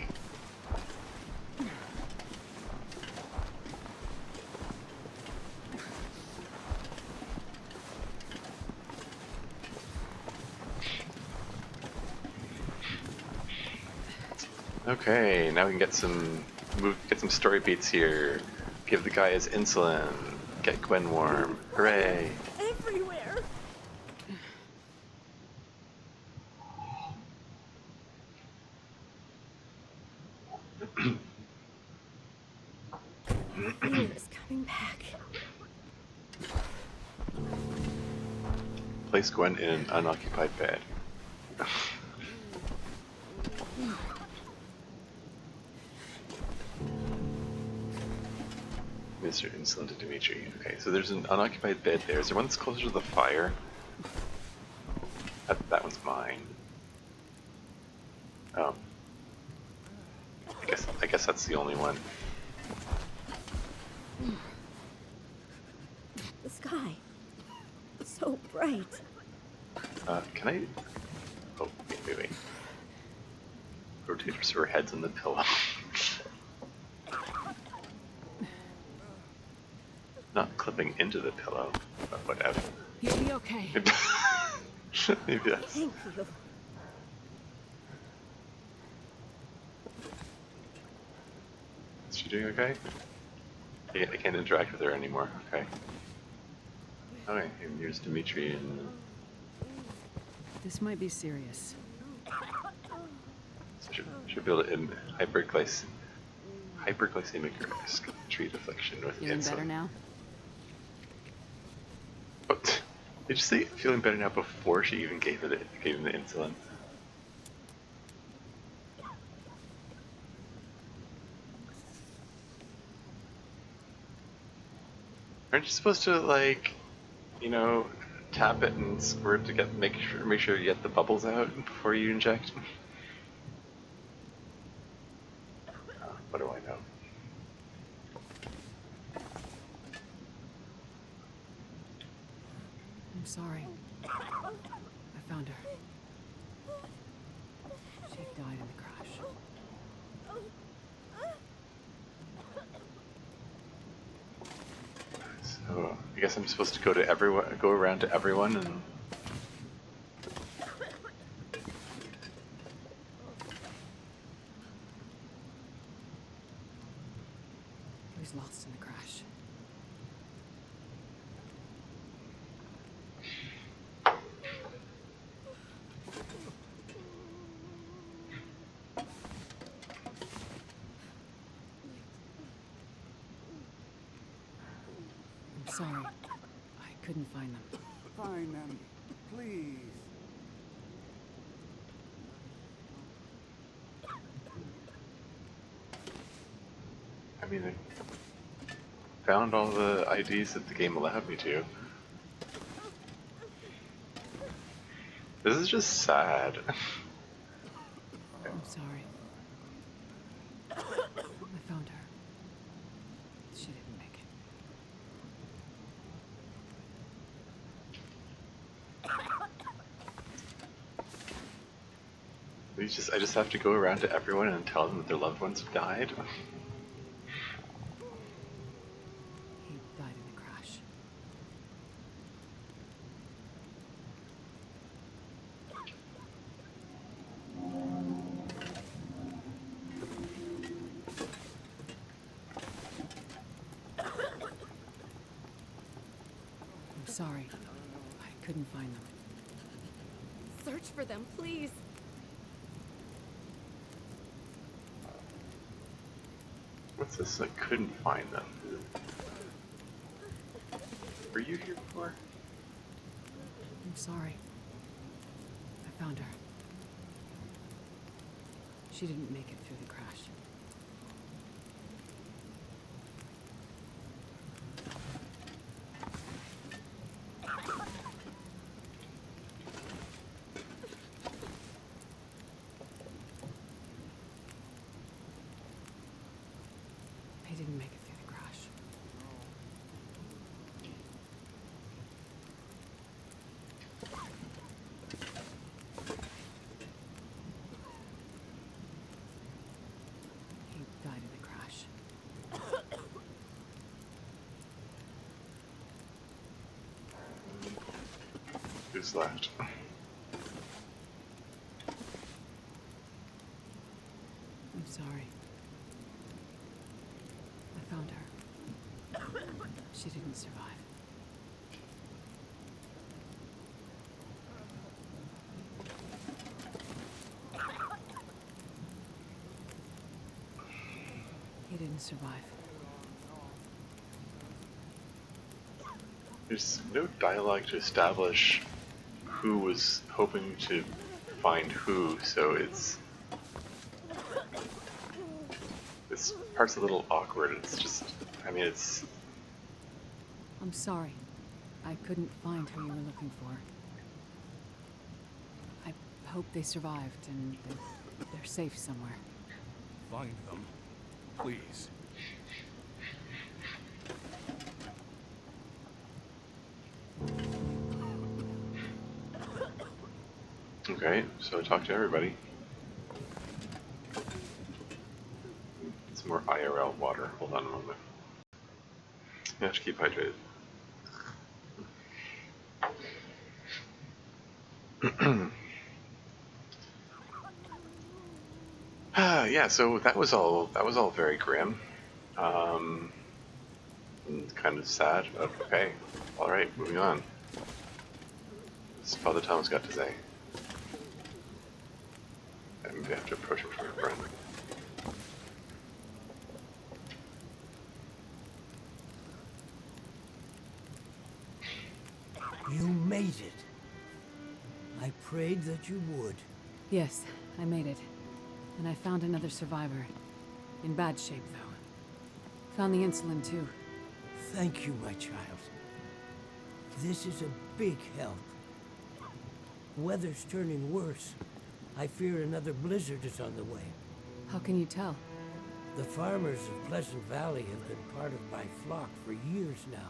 Okay, now we can get some story beats here. Give the guy his insulin. Get Gwen warm. Hooray! Everywhere. Fear is coming back. Place Gwen in an unoccupied bed. Mr. Insulin to Dimitri. Okay, so there's an unoccupied bed there. Is there one that's closer to the fire? That one's mine. Oh. I guess that's the only one. The sky. So bright. Can I... Oh, wait. Rotate so her head's on the pillow. Not clipping into the pillow, but whatever. You'll be okay. Maybe that's... Thank you. Is she doing okay? I can't interact with her anymore. Okay. Okay, and here's Dimitri and... This might be serious. So should be able to hyperglycemic risk. Treat affliction with Feeling insulin. better now? Oh, did you say feeling better now before she even gave him the insulin? Aren't you supposed to, like, you know, tap it and squirt to make sure you get the bubbles out before you inject? What do I know? I'm sorry. I found her. She died in the crash. So I guess I'm supposed to go around to everyone and... He was lost in the crash. I'm sorry. I couldn't find them. Find them, please. I mean, I found all the IDs that the game allowed me to. This is just sad. I'm sorry. I found her. She didn't make it. I just have to go around to everyone and tell them that their loved ones have died. He died in the crash. I'm sorry. I couldn't find them. Search for them, please. What's this? I couldn't find them. Were you here before? I'm sorry. I found her. She didn't make it through the crash. He didn't make it through the crash. He died in the crash. Who's left? I'm sorry. I found her. She didn't survive. He didn't survive. There's no dialogue to establish who was hoping to find who, so this part's a little awkward. It's just, I mean, it's... I'm sorry. I couldn't find who you were looking for. I hope they survived and they're safe somewhere. Find them, please. Okay, so I talked to everybody. Some more IRL water. Hold on a moment. You have to keep hydrated. Yeah, so that was all very grim. And kind of sad, but okay. Alright, moving on. What's Father Thomas got to say? I maybe have to approach him from in front. You made it. I prayed that you would. Yes, I made it. And I found another survivor. In bad shape, though. Found the insulin, too. Thank you, my child. This is a big help. Weather's turning worse. I fear another blizzard is on the way. How can you tell? The farmers of Pleasant Valley have been part of my flock for years now.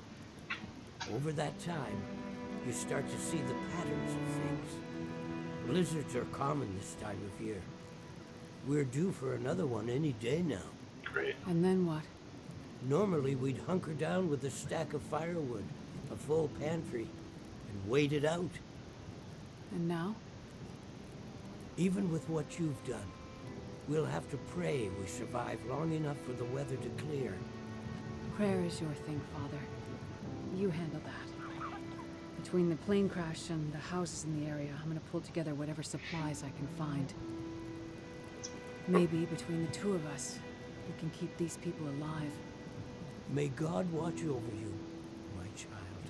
Over that time, you start to see the patterns of things. Blizzards are common this time of year. We're due for another one any day now. Great. And then what? Normally, we'd hunker down with a stack of firewood, a full pantry, and wait it out. And now? Even with what you've done, we'll have to pray we survive long enough for the weather to clear. Prayer is your thing, Father. You handle that. Between the plane crash and the houses in the area, I'm gonna pull together whatever supplies I can find. Maybe between the two of us, we can keep these people alive. May God watch over you, my child.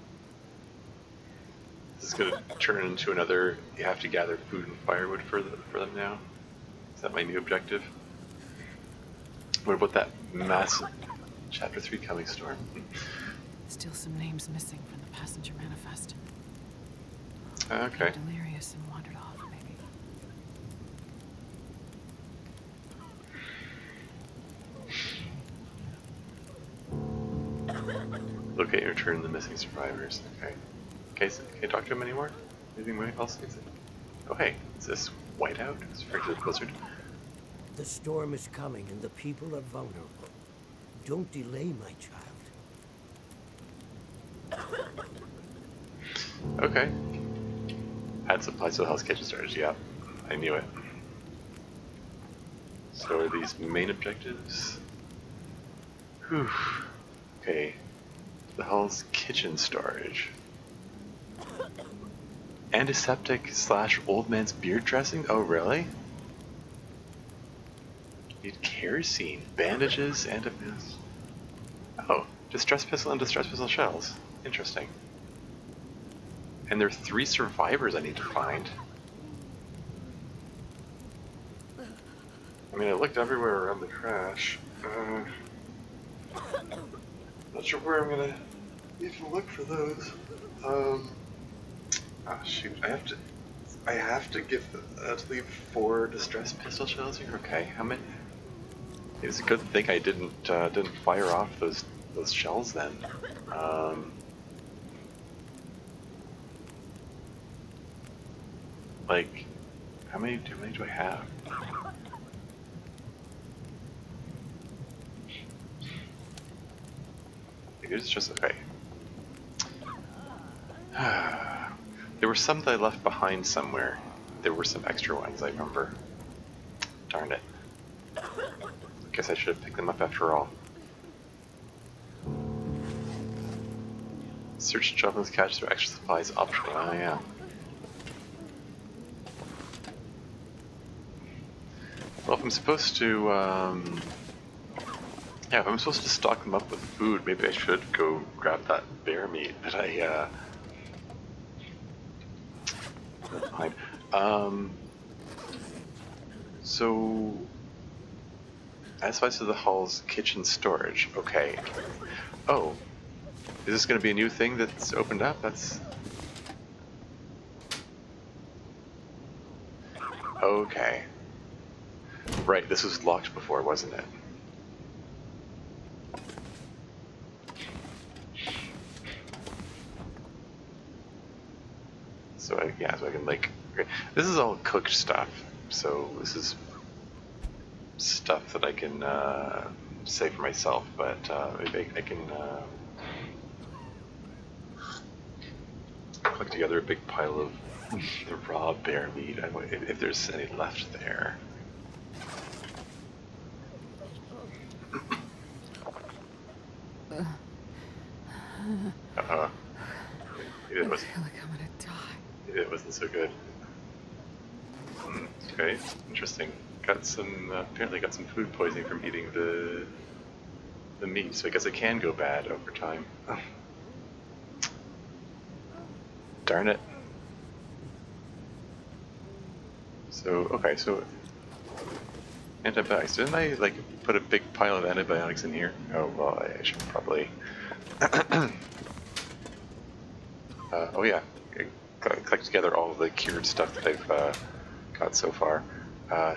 This is going to turn into another, you have to gather food and firewood for them now? Is that my new objective? What about that massive Chapter 3 coming storm? Still some names missing from the passenger manifest. Okay. Delirious and wandered off, maybe. Locate and return the missing survivors. Okay. Okay, so can I talk to him anymore? Anything else? Oh hey, is this whiteout? Is it the blizzard? The storm is coming and the people are vulnerable. Don't delay, my child. Okay. Add supplies to the Hell's Kitchen starters. Yeah, I knew it. So are these main objectives? Whew. Okay. The Hell's Kitchen storage. Antiseptic / old man's beard dressing? Oh, really? Need kerosene, bandages, and a mask. Oh, distress pistol and distress pistol shells. Interesting. And there are 3 survivors I need to find. I mean, I looked everywhere around the crash. Not sure where I'm gonna even look for those. Shoot, I have to give to leave 4 distress pistol shells here. Okay, how many? It's a good thing I didn't fire off those shells then. Like, how many do I have? It's just okay. There were some that I left behind somewhere. There were some extra ones, I remember. Darn it. Guess I should have picked them up after all. Search jobless catch through extra supplies optional. Oh yeah. Well, if I'm supposed to, yeah, if I'm supposed to stock them up with food, maybe I should go grab that bear meat that I, behind. So, as far as the hall's kitchen storage, okay. Oh, is this going to be a new thing that's opened up? That's... Okay. Right, this was locked before, wasn't it? So so I can like, okay. This is all cooked stuff, so this is stuff that I can save for myself, but maybe I can collect together a big pile of the raw bear meat, if there's any left there. Uh-huh. It I was, feel like I'm gonna die. it wasn't so good. Okay, interesting. Got some, apparently got some food poisoning from eating the meat, so I guess it can go bad over time. Darn it. So, okay, so antibiotics. Didn't I, like, put a big pile of antibiotics in here? Oh, well, I should probably... oh yeah, collect together all of the cured stuff that I've got so far.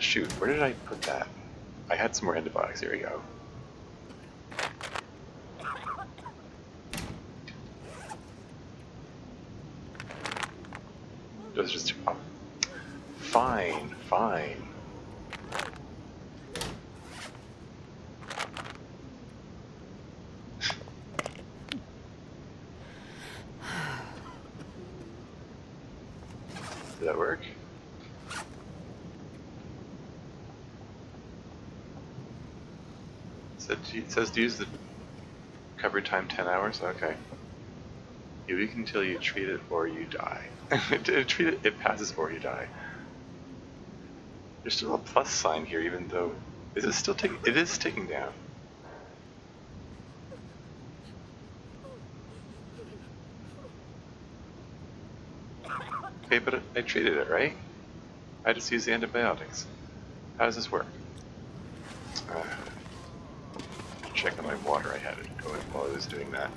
Shoot, where did I put that? I had some more antibiotics, here we go. Those just... Oh. Fine, fine. Did that work? It says to use the recovery time 10 hours? Okay. You weaken until you treat it or you die. Treat it, it passes or you die. There's still a plus sign here, even though... Is it still taking... It is ticking down. Okay, but I treated it, right? I just used the antibiotics. How does this work? Check on my water. I had it going while I was doing that.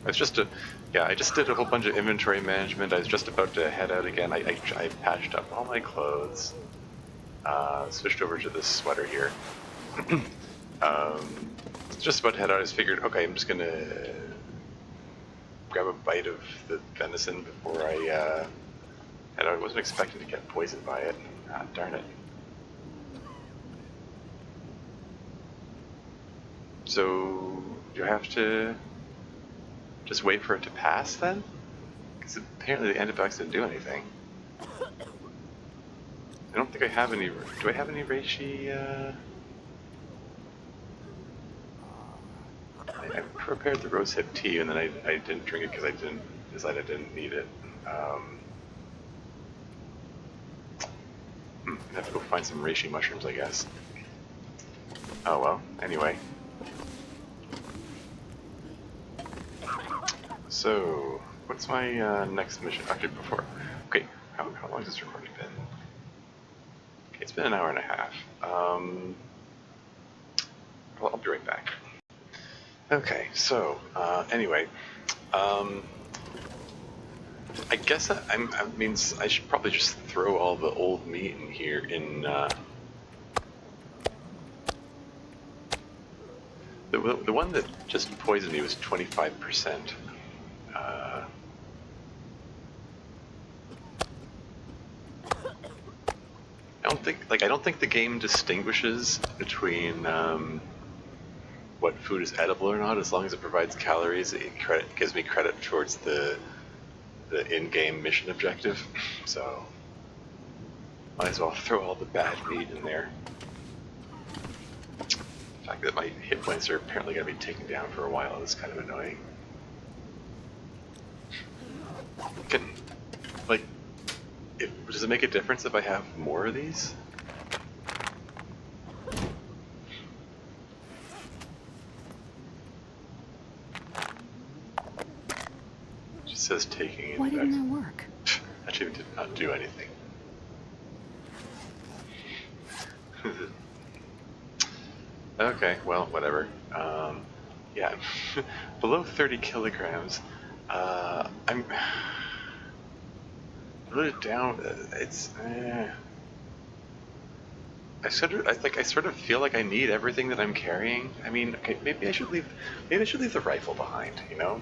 It's just a... Yeah, I just did a whole bunch of inventory management. I was just about to head out again. I patched up all my clothes. Switched over to this sweater here. Just about to head out. I just figured, okay, I'm just gonna grab a bite of the venison before I head out. I wasn't expecting to get poisoned by it. Ah, darn it. So, do I have to just wait for it to pass then? Because apparently the antibiotics didn't do anything. I don't think I have any... Do I have any reishi? I prepared the rosehip tea and then I didn't drink it because I didn't decide I didn't need it. I'm gonna have to go find some reishi mushrooms, I guess. Oh well, anyway. So, what's my next mission? Actually, before. Okay, how long has this recording been? Okay, it's been an hour and a half. Well, I'll be right back. Okay, so, anyway. I guess that means I should probably just throw all the old meat in here in, the one that just poisoned me was 25%. I don't think the game distinguishes between what food is edible or not. As long as it provides calories, it gives me credit towards the in-game mission objective. So might as well throw all the bad meat in there. The fact that my hit points are apparently going to be taken down for a while is kind of annoying. Does it make a difference if I have more of these? It just says taking it. Why didn't that work? Actually, did not do anything. Okay, well, whatever. Yeah, below 30 kilograms. I'm put it down. It's. I sort of feel like I need everything that I'm carrying. I mean, okay, maybe I should leave the rifle behind. You know,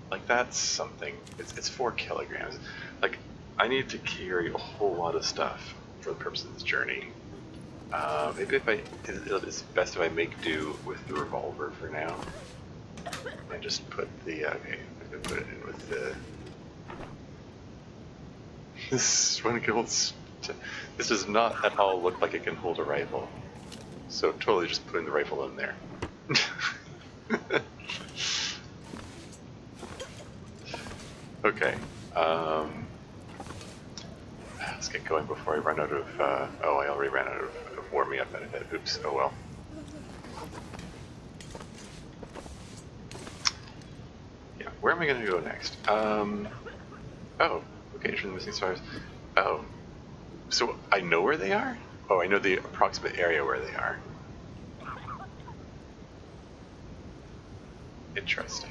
like that's something. It's 4 kilograms. Like I need to carry a whole lot of stuff for the purpose of this journey. Maybe it's best if I make do with the revolver for now. And just put the, okay, I'm gonna put it in with the, this does not at all look like it can hold a rifle. So totally just putting the rifle in there. Okay, let's get going before I run out of, oh, I already ran out of warming up benefit. Oops, oh well. Yeah, where am I going to go next? Oh, okay, the missing stars. Oh, so I know where they are? Oh, I know the approximate area where they are. Interesting.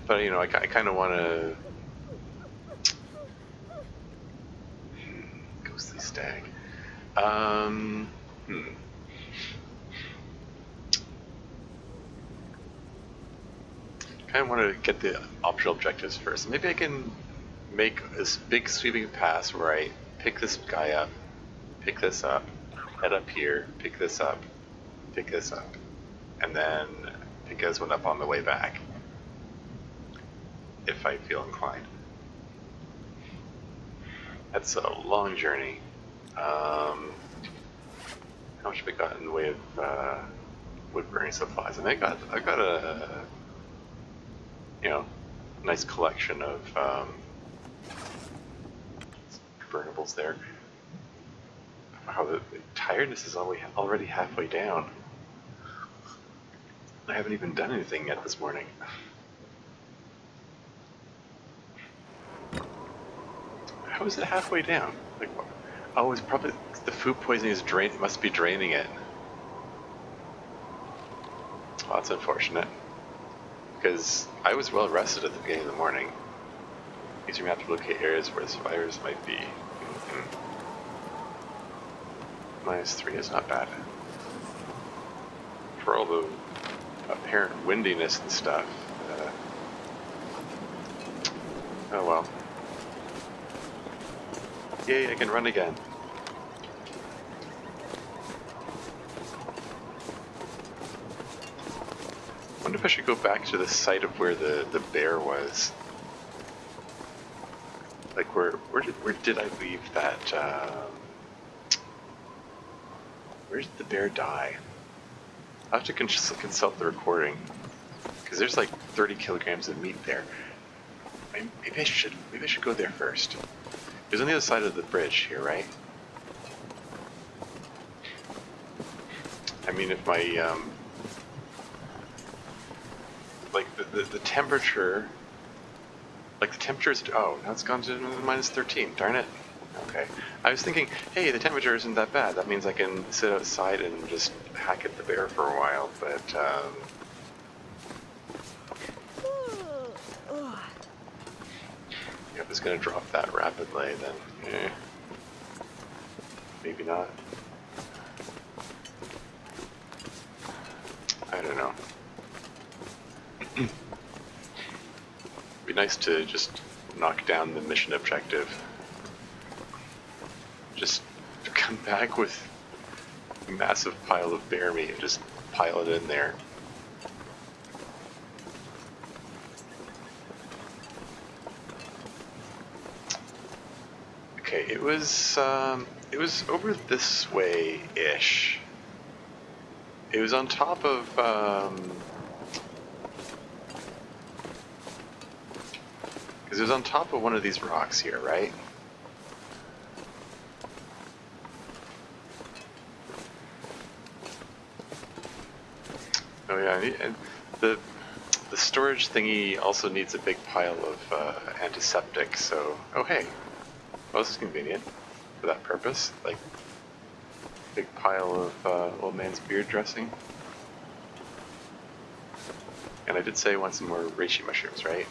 But you know, I kind of want to. Ghostly stag. Kind of want to get the optional objectives first. Maybe I can make this big sweeping pass where I pick this guy up, pick this up, head up here, pick this up, and then pick this one up on the way back, if I feel inclined. That's a long journey. How much have I got in the way of wood burning supplies? And I got a nice collection of burnables there. Wow, the tiredness is already halfway down. I haven't even done anything yet this morning. How is it halfway down? Like, oh, it's probably the food poisoning is must be draining it. Oh, that's unfortunate. Because I was well rested at the beginning of the morning. Use your map to locate areas where the survivors might be. -3 is not bad. For all the apparent windiness and stuff. Oh well. Yay, I can run again. I wonder if I should go back to the site of where the bear was. Like where did I leave that? Where did the bear die? I'll have to consult the recording because there's like 30 kilograms of meat there. Maybe I should go there first. It's on the other side of the bridge here, right? I mean, if my like the temperature, like the temperature's, oh, now it's gone to -13. Darn it. Okay. I was thinking, hey, the temperature isn't that bad. That means I can sit outside and just hack at the bear for a while. But if it's gonna drop that rapidly, then maybe not. I don't know. It'd be nice to just knock down the mission objective. Just come back with a massive pile of bear meat and just pile it in there. Okay, it was over this way-ish. It was on top of because it was on top of one of these rocks here, right? Oh yeah, and the storage thingy also needs a big pile of antiseptic. So, oh hey, well, this is convenient for that purpose. Like, big pile of old man's beard dressing. And I did say I want some more reishi mushrooms, right?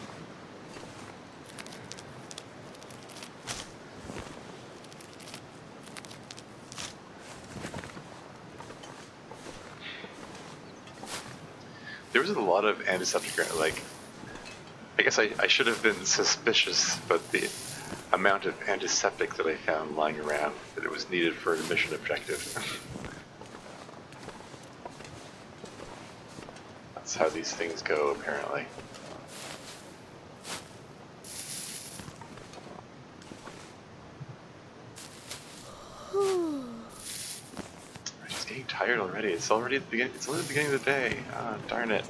There was a lot of antiseptic, like, I guess I should have been suspicious, but the amount of antiseptic that I found lying around, that it was needed for a mission objective. That's how these things go, apparently. I'm just getting tired already. It's already the beginning. It's only the beginning of the day. Ah, darn it.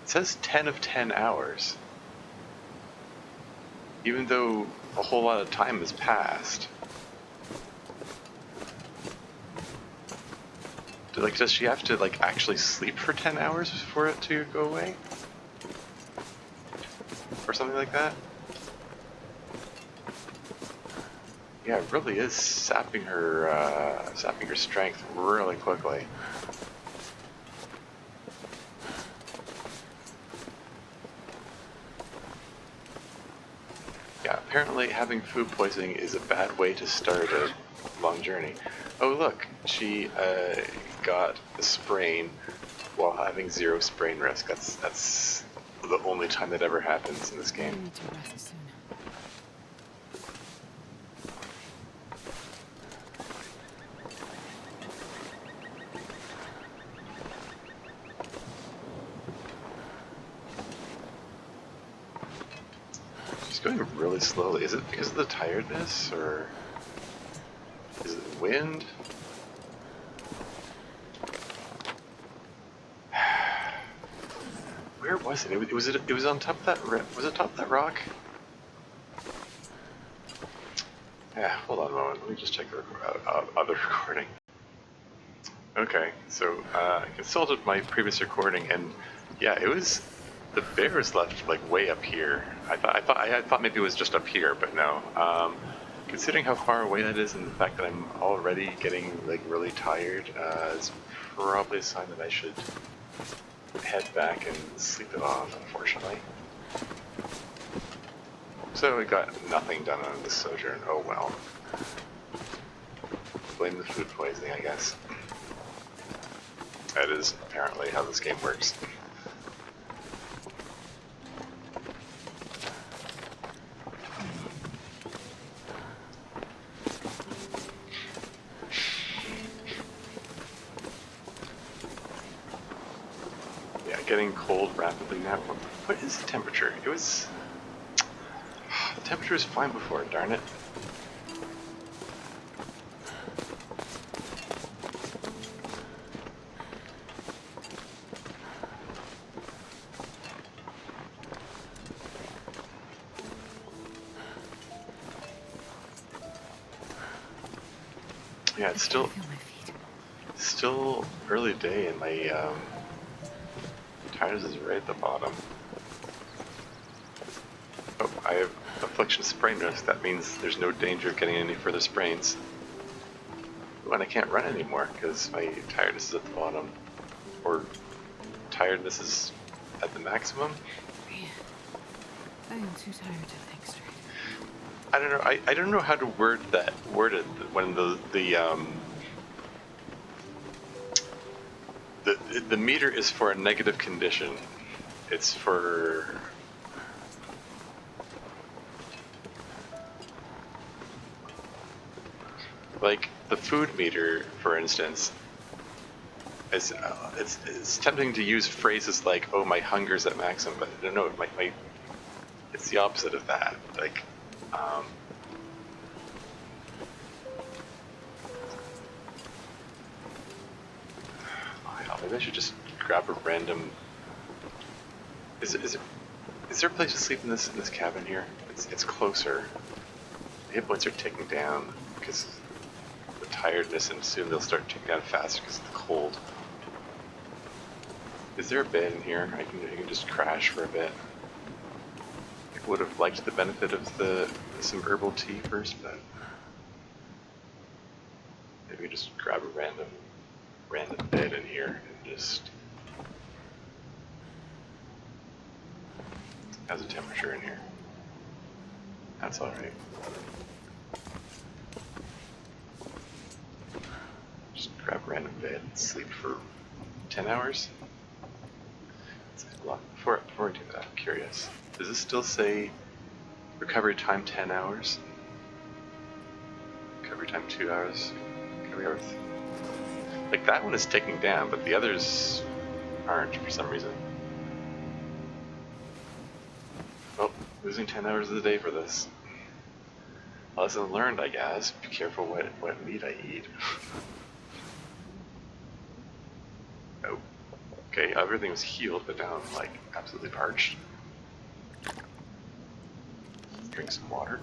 It says 10 of 10 hours. Even though a whole lot of time has passed. Like, does she have to, like, actually sleep for 10 hours for it to go away? Or something like that? Yeah, it really is sapping her strength really quickly. Yeah, apparently having food poisoning is a bad way to start a long journey. Oh look, she got a sprain while having 0 sprain risk. That's the only time that ever happens in this I game. need to rest soon. She's going really slowly. Is it because of the tiredness, or is it the wind? Where was it? It was on top of that. Was it top of that rock? Yeah. Hold on a moment. Let me just check the other recording. Okay. So I consulted my previous recording, and yeah, it was the bears left like way up here. I thought maybe it was just up here, but no. Considering how far away that is, and the fact that I'm already getting like really tired, it's probably a sign that I should head back and sleep it off, unfortunately. So we got nothing done on this sojourn. Oh well. Blame the food poisoning, I guess. That is apparently how this game works. Getting cold rapidly now. What is the temperature? It was... The temperature was fine before, darn it. Yeah, it's I still can feel my feet. still early day, and my tires is right at the bottom. Oh, I have affliction sprain risk. That means there's no danger of getting any further sprains. Ooh, and I can't run anymore because my tiredness is at the bottom, or tiredness is at the maximum. Man, I am too tired to think straight. I don't know. I don't know how to word it when the meter is for a negative condition. It's for like the food meter, for instance. It's tempting to use phrases like, "Oh, my hunger's at maximum," but I don't know. My it's the opposite of that. Like, um, oh, hell, maybe I should just grab a random. Is there a place to sleep in this cabin here? It's closer. The hit points are ticking down because of the tiredness, and soon they'll start ticking down faster because of the cold. Is there a bed in here? I can just crash for a bit. I would have liked the benefit of some herbal tea first, but maybe just grab a random bed in here and just. How's the temperature in here? That's alright. Just grab a random bed and sleep for 10 hours? That's a lot. Before I do that, I'm curious. Does this still say recovery time 10 hours? Recovery time 2 hours? Recovery hours? Like, that one is ticking down, but the others aren't for some reason. Oh, losing 10 hours of the day for this. Lesson learned, I guess. Be careful what meat I eat. Oh. Okay, everything was healed, but now I'm like absolutely parched. Drink some water.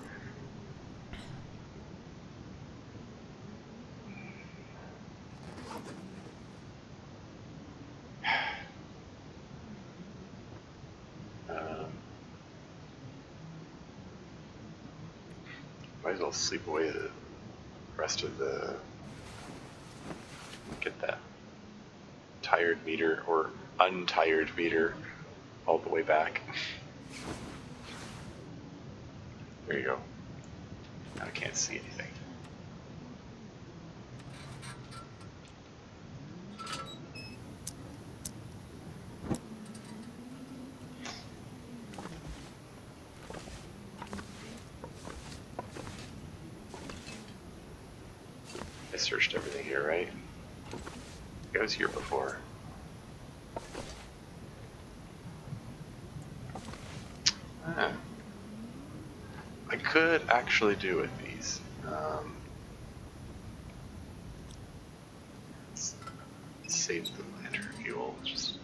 Might as well sleep away the rest of the. Get that tired meter or untired meter all the way back. There you go. Now I can't see anything. I searched everything here, right? I was here before. Ah. I could actually do with these. Let's save the lantern fuel. Just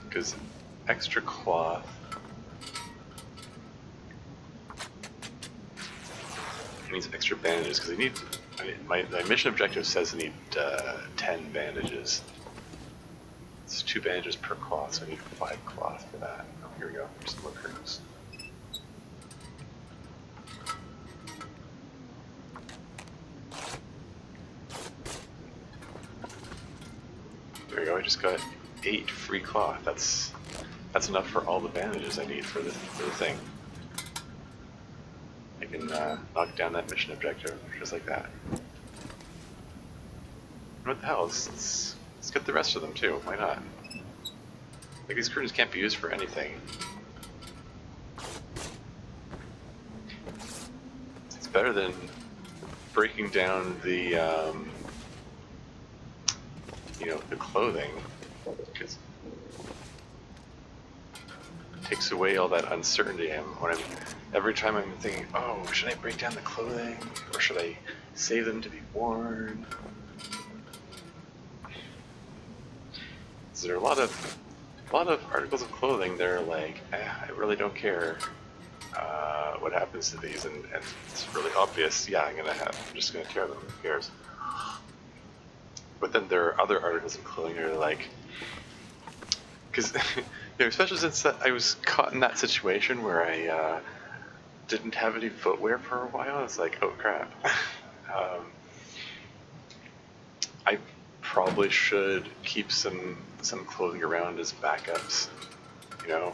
because extra cloth. Needs extra bandages because I need. I mean, my mission objective says I need 10 bandages. It's 2 bandages per cloth, so I need 5 cloth for that. Oh, here we go. Here's some more curtains. There we go. I just got 8 free cloth. That's enough for all the bandages I need for the thing. I can knock down that mission objective just like that. What the hell? Let's get the rest of them too. Why not? Like, these curtains can't be used for anything. It's better than breaking down the the clothing, because it takes away all that uncertainty. Every time I'm thinking, oh, should I break down the clothing or should I save them to be worn? So there are a lot of articles of clothing that are like, I really don't care. what happens to these, and it's really obvious. Yeah, I'm just gonna tear them. Who cares? But then there are other articles in clothing that are like, because especially since I was caught in that situation where I didn't have any footwear for a while. It's like, oh crap. I probably should keep some clothing around as backups, you know.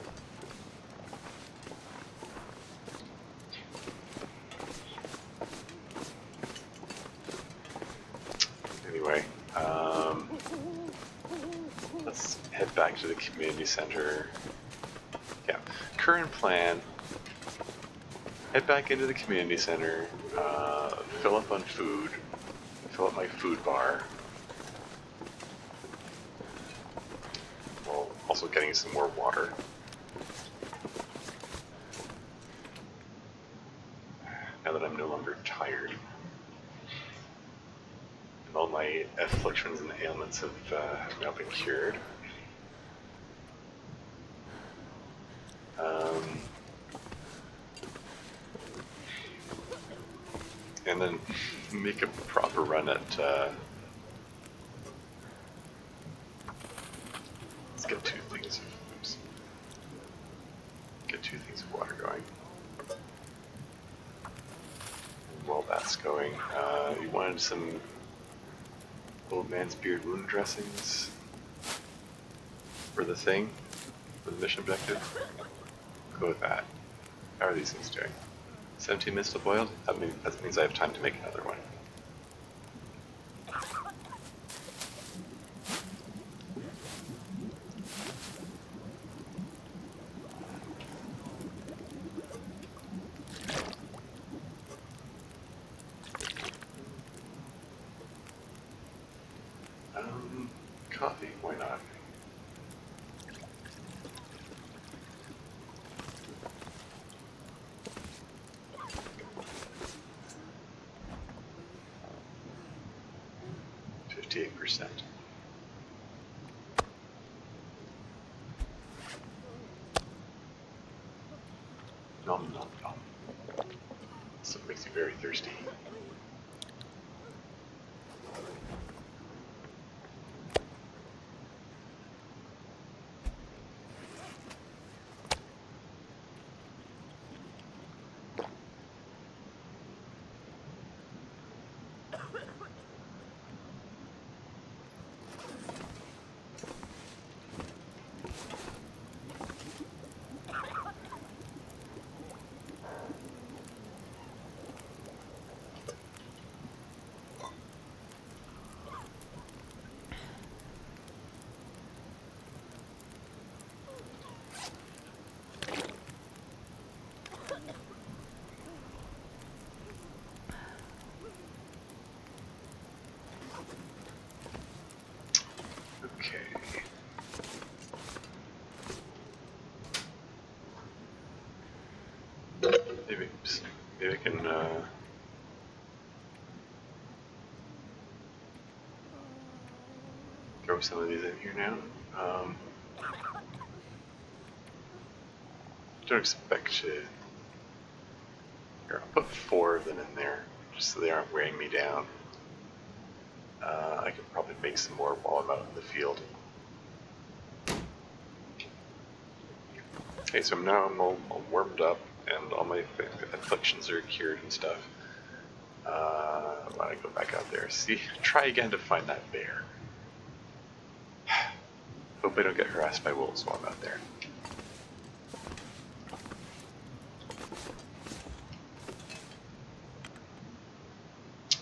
Anyway, let's head back to the community center. Yeah, current plan. Head back into the community center, fill up on food, fill up my food bar, while also getting some more water. Now that I'm no longer tired. And all my afflictions and ailments have now been cured. And then make a proper run at, let's get two things of water going. And while that's going, you wanted some old man's beard wound dressings for the thing, for the mission objective. Go with that. How are these things doing? 17 minutes to boiled? That means I have time to make another one. Coffee, why not? %. Nom nom nom. So it makes you very thirsty. Okay. Maybe I can throw some of these in here now. Don't expect to. Here, I'll put 4 of them in there, just so they aren't weighing me down. I could probably make some more while I'm out in the field. Okay, so now I'm all warmed up, and all my afflictions are cured and stuff. Why don't I go back out there? See, try again to find that bear. Hope I don't get harassed by wolves while I'm out there.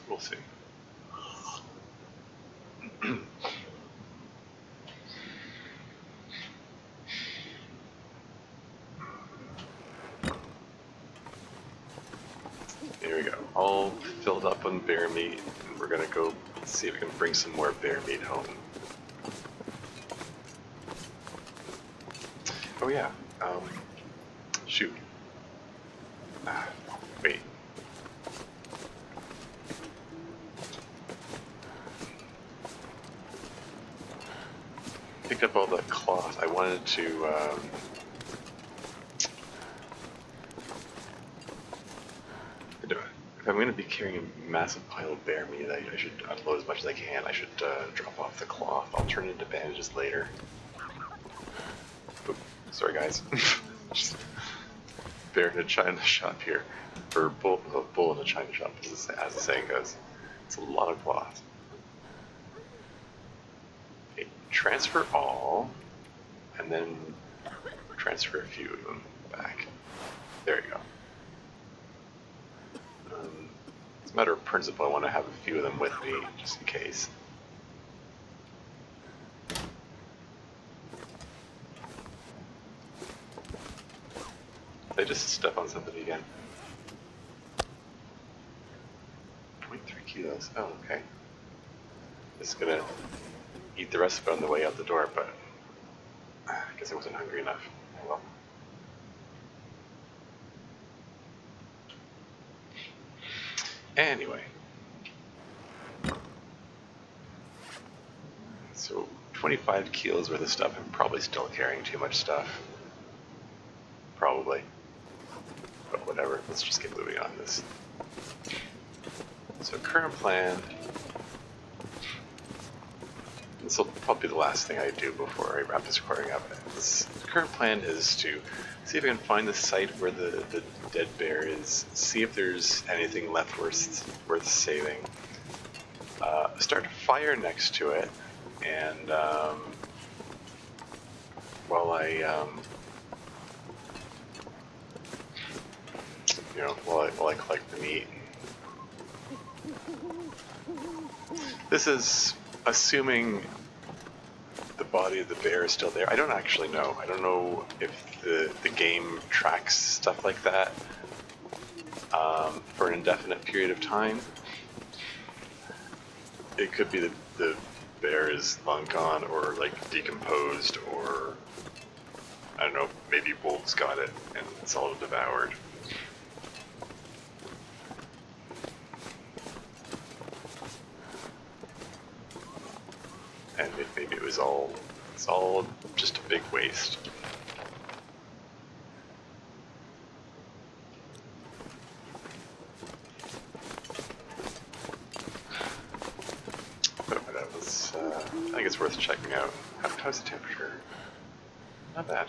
We'll see. There we go. All filled up on bear meat, and we're gonna go see if we can bring some more bear meat home. Oh yeah. Shoot. Wait. Picked up all the cloth. I wanted to I'm going to be carrying a massive pile of bear meat, I should unload as much as I can. I should drop off the cloth. I'll turn it into bandages later. Oop, sorry guys. Just bear in a china shop here. Or bull in a china shop, as the saying goes. It's a lot of cloth. Okay, transfer all, and then transfer a few of them back. There you go. As a matter of principle, I want to have a few of them with me, just in case. Did I just step on something again? 0.3 kilos. Oh, okay. Just gonna eat the rest of it on the way out the door, but I guess I wasn't hungry enough. Oh well. Anyway. So 25 kilos worth of stuff. I'm probably still carrying too much stuff. Probably. But whatever, let's just get moving on this. So current plan. This will probably be the last thing I do before I wrap this recording up. The current plan is to see if I can find the site where the dead bear is, see if there's anything left worth saving. Start a fire next to it, and while I collect the meat. This is assuming the body of the bear is still there. I don't actually know. I don't know if the game tracks stuff like that for an indefinite period of time. It could be that the bear is long gone, or like decomposed, or I don't know, maybe wolves got it and it's all devoured. And maybe it's all just a big waste. But that was, I think it's worth checking out. How's the temperature? Not bad.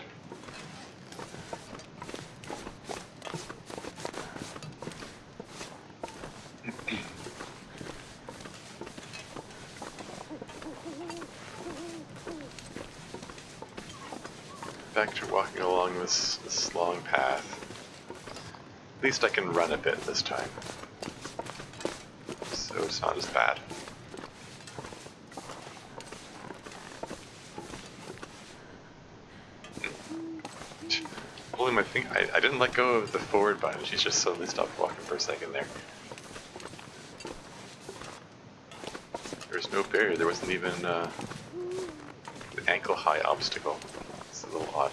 Back to walking along this long path. At least I can run a bit this time. So it's not as bad. Holding my finger, I didn't let go of the forward button. She's just suddenly stopped walking for a second there. There was no barrier. There wasn't even an ankle-high obstacle. It's a little odd.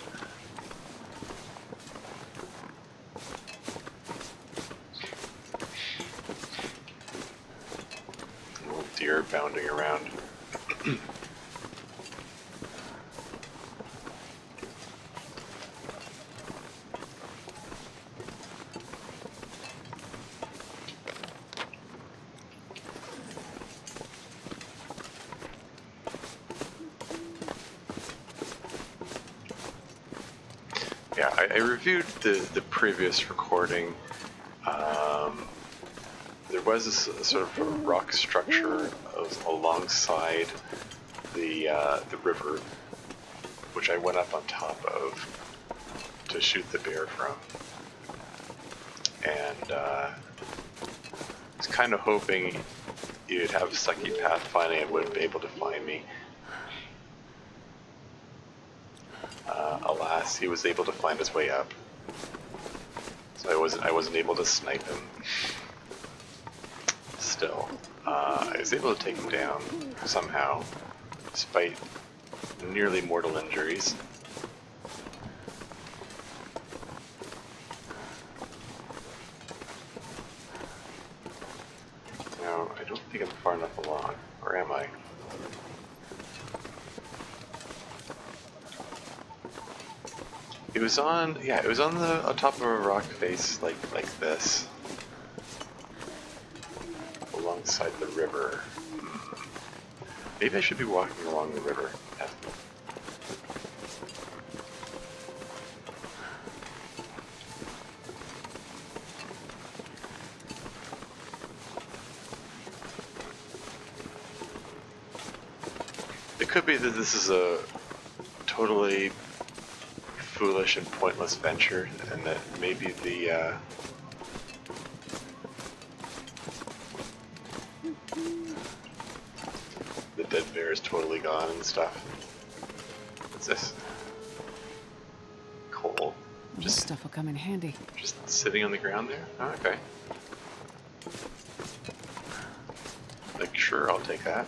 Little deer bounding around. Yeah, I reviewed the previous recording. There was this sort of rock structure alongside the river, which I went up on top of to shoot the bear from. And I was kind of hoping you'd have a sucky path finding and wouldn't be able to find me. Alas, he was able to find his way up, so I wasn't able to snipe him. Still, I was able to take him down somehow, despite nearly mortal injuries. Now, I don't think I'm far enough along, or am I? It was on, yeah, it was on top of a rock face like this. alongside the river. Maybe I should be walking along the river. Yeah. It could be that this is a totally foolish and pointless venture, and that maybe the dead bear is totally gone and stuff. What's this? Coal. This stuff will come in handy. Just sitting on the ground there? Oh, okay. Like, sure, I'll take that.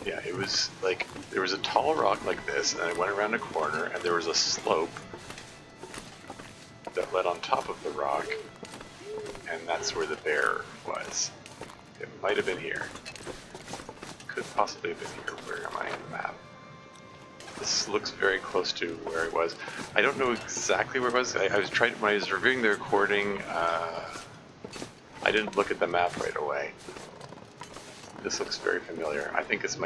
Yeah, it was like, there was a tall rock like this, and I went around a corner, and there was a slope that led on top of the rock, and that's where the bear was. It might have been here. Could possibly have been here. Where am I in the map? This looks very close to where I was. I don't know exactly where it was. I was trying, when I was reviewing the recording, I didn't look at the map right away. This looks very familiar. I think this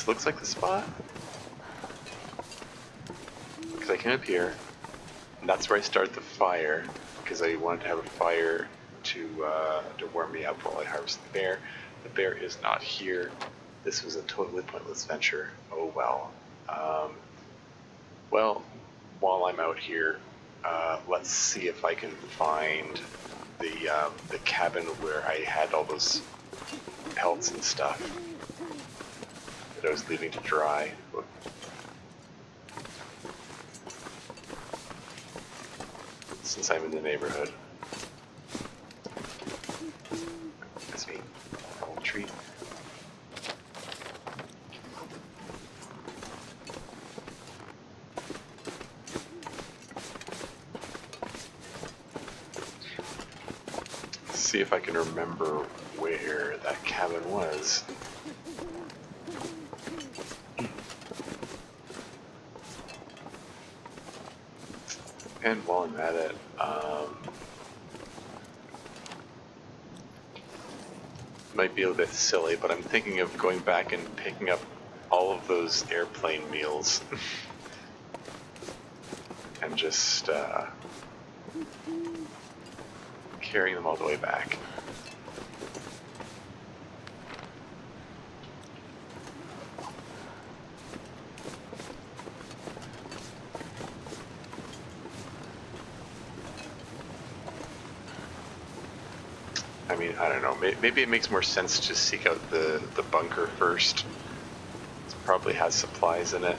looks like the spot. Because I came up here, and that's where I started the fire, because I wanted to have a fire to warm me up while I harvest the bear. The bear is not here. This was a totally pointless venture. Oh well. Well, while I'm out here, let's see if I can find the cabin where I had all those pelts and stuff that I was leaving to dry. Since I'm in the neighborhood. That's me. Old tree. See if I can remember where that cabin was. And while I'm at it, might be a little bit silly, but I'm thinking of going back and picking up all of those airplane meals and just carrying them all the way back. I mean, I don't know, maybe it makes more sense to seek out the bunker first. It probably has supplies in it.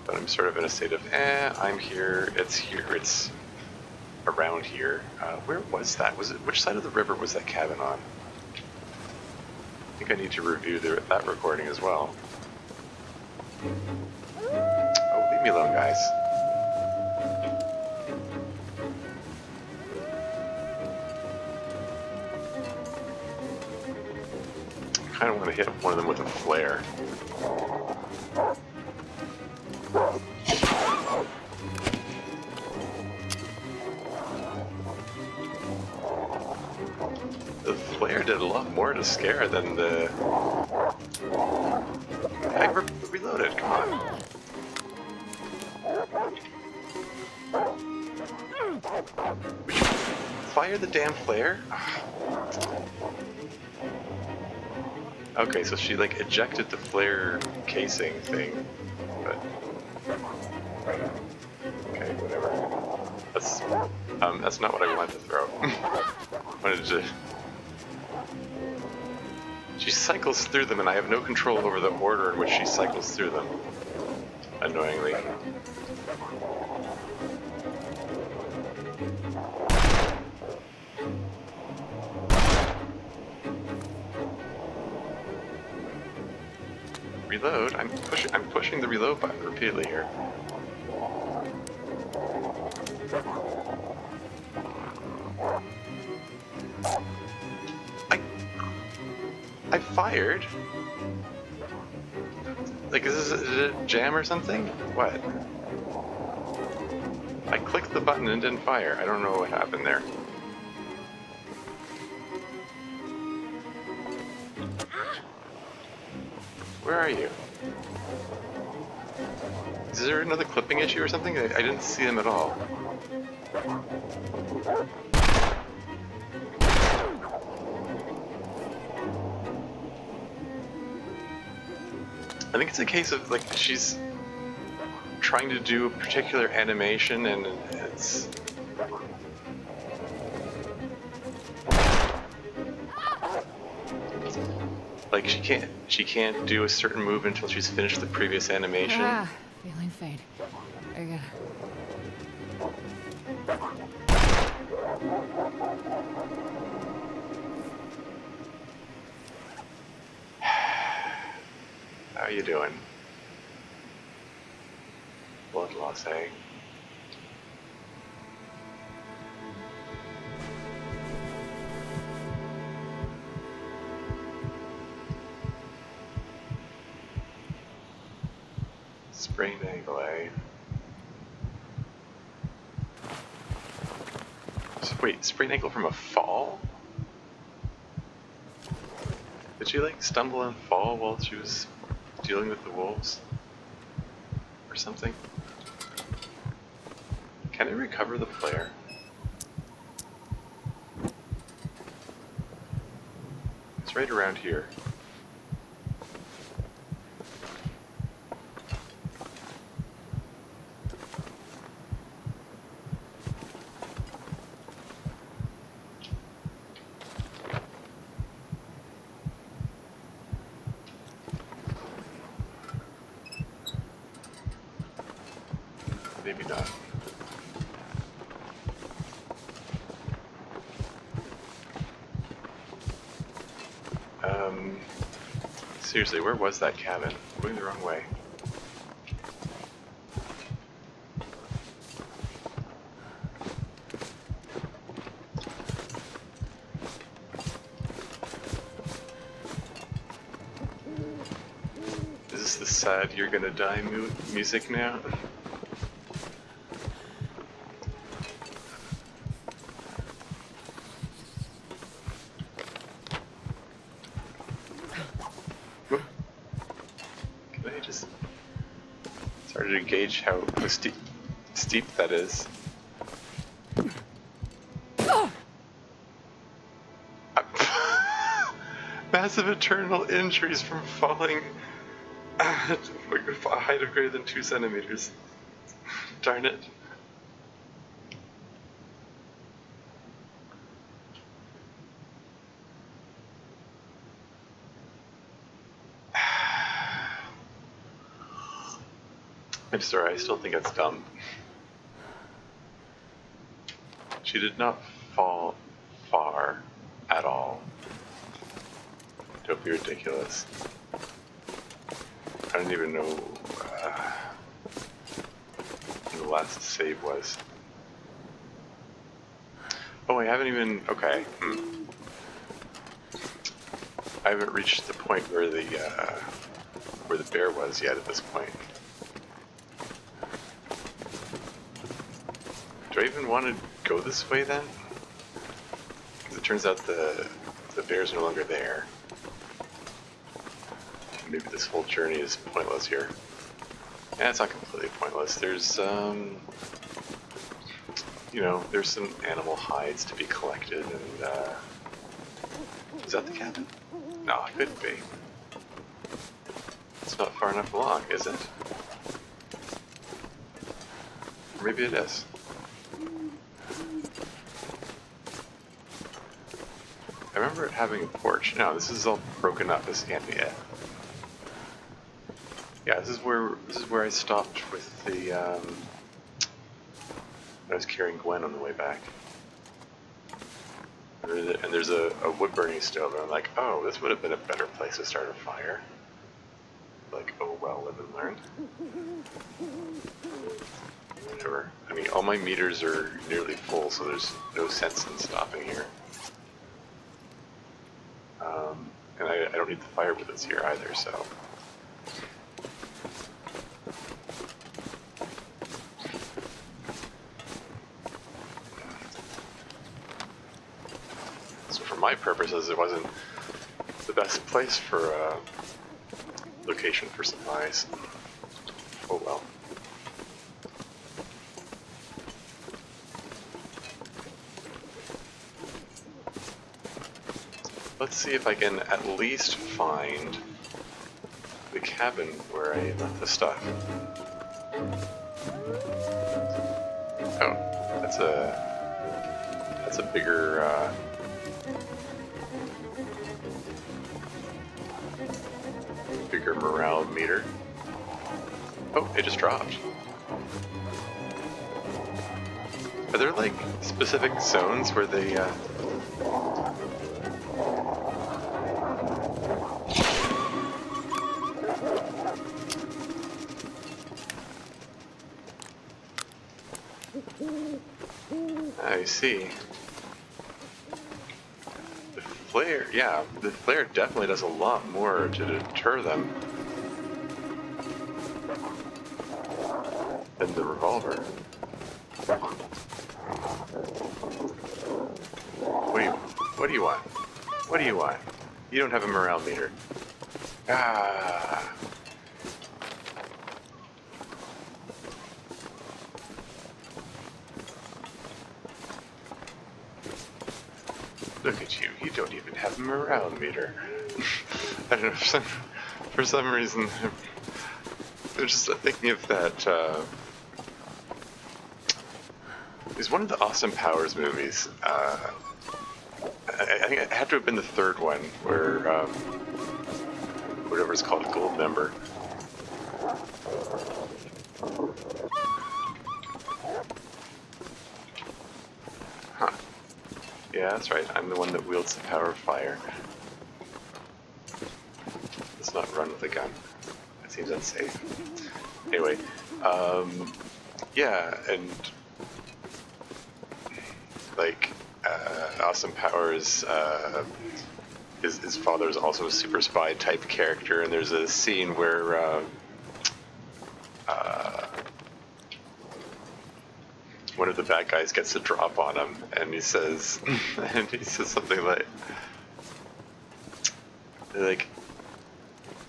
But I'm sort of in a state of, I'm here, it's around here. Where was that? Which side of the river was that cabin on? I think I need to review that recording as well. Oh, leave me alone, guys. I kind of want to hit one of them with a flare. The flare did a lot more to scare than the... I reloaded, come on. Fire the damn flare? Okay, so she like ejected the flare casing thing, but... Okay, whatever. That's not what I wanted to throw. I wanted to... She cycles through them, and I have no control over the order in which she cycles through them. Annoyingly. Reload. I'm pushing the reload button repeatedly here. I fired. Like, is it a jam or something? What? I clicked the button and didn't fire. I don't know what happened there. Where are you? Is there another clipping issue or something? I didn't see them at all. I think it's a case of, like, she's trying to do a particular animation and it's... like, she can't do a certain move until she's finished the previous animation. Ah, feeling faint. I gotta... How you doing? Blood loss, eh? Sprained ankle, eh? Wait, sprained ankle from a fall? Did she, like, stumble and fall while she was dealing with the wolves? Or something? Can I recover the player? It's right around here. Maybe not. Seriously, where was that cabin? I'm going the wrong way. Is this the sad "you're gonna die" music now? Can I just start to gauge how steep that is? Massive internal injuries from falling at a height of greater than 2 centimeters. Darn it. I'm sorry, I still think it's dumb. She did not fall far at all. Don't be ridiculous. I don't even know when the last save was. Oh, I haven't even... okay. I haven't reached the point where the bear was yet at this point. Do I even want to go this way then? Because it turns out the bear's no longer there. Maybe this whole journey is pointless here. Yeah, it's not completely pointless. There's, you know, there's some animal hides to be collected, and, is that the cabin? No, it couldn't be. It's not far enough along, is it? Or maybe it is. I remember it having a porch. No, this is all broken up. This can't be it. Yeah, this is where I stopped with the I was carrying Gwen on the way back. And there's a wood burning stove, and I'm like, oh, this would have been a better place to start a fire. Like, oh well, live and learn. Whatever. I mean, all my meters are nearly full, so there's no sense in stopping here. And I don't need the fire bullets here either, so. So for my purposes, it wasn't the best place for location for supplies. Oh well. Let's see if I can at least find the cabin where I left the stuff. Oh, that's a bigger bigger morale meter. Oh, it just dropped. Are there like specific zones where they I see. The flare, yeah, the flare definitely does a lot more to deter them than the revolver. What do you want? What do you want? You don't have a morale meter. Ah. Look at you, you don't even have a morale meter. I don't know, for some reason, I'm just thinking of that, it's one of the Austin Powers movies. I think it had to have been the third one, where, whatever it's called, Gold Member. Huh. Yeah, that's right. I'm the one that wields the power of fire. Let's not run with a gun. That seems unsafe. Anyway, yeah, and like Austin Powers, his father is also a super spy type character, and there's a scene where one of the bad guys gets a drop on him, and he says, something like,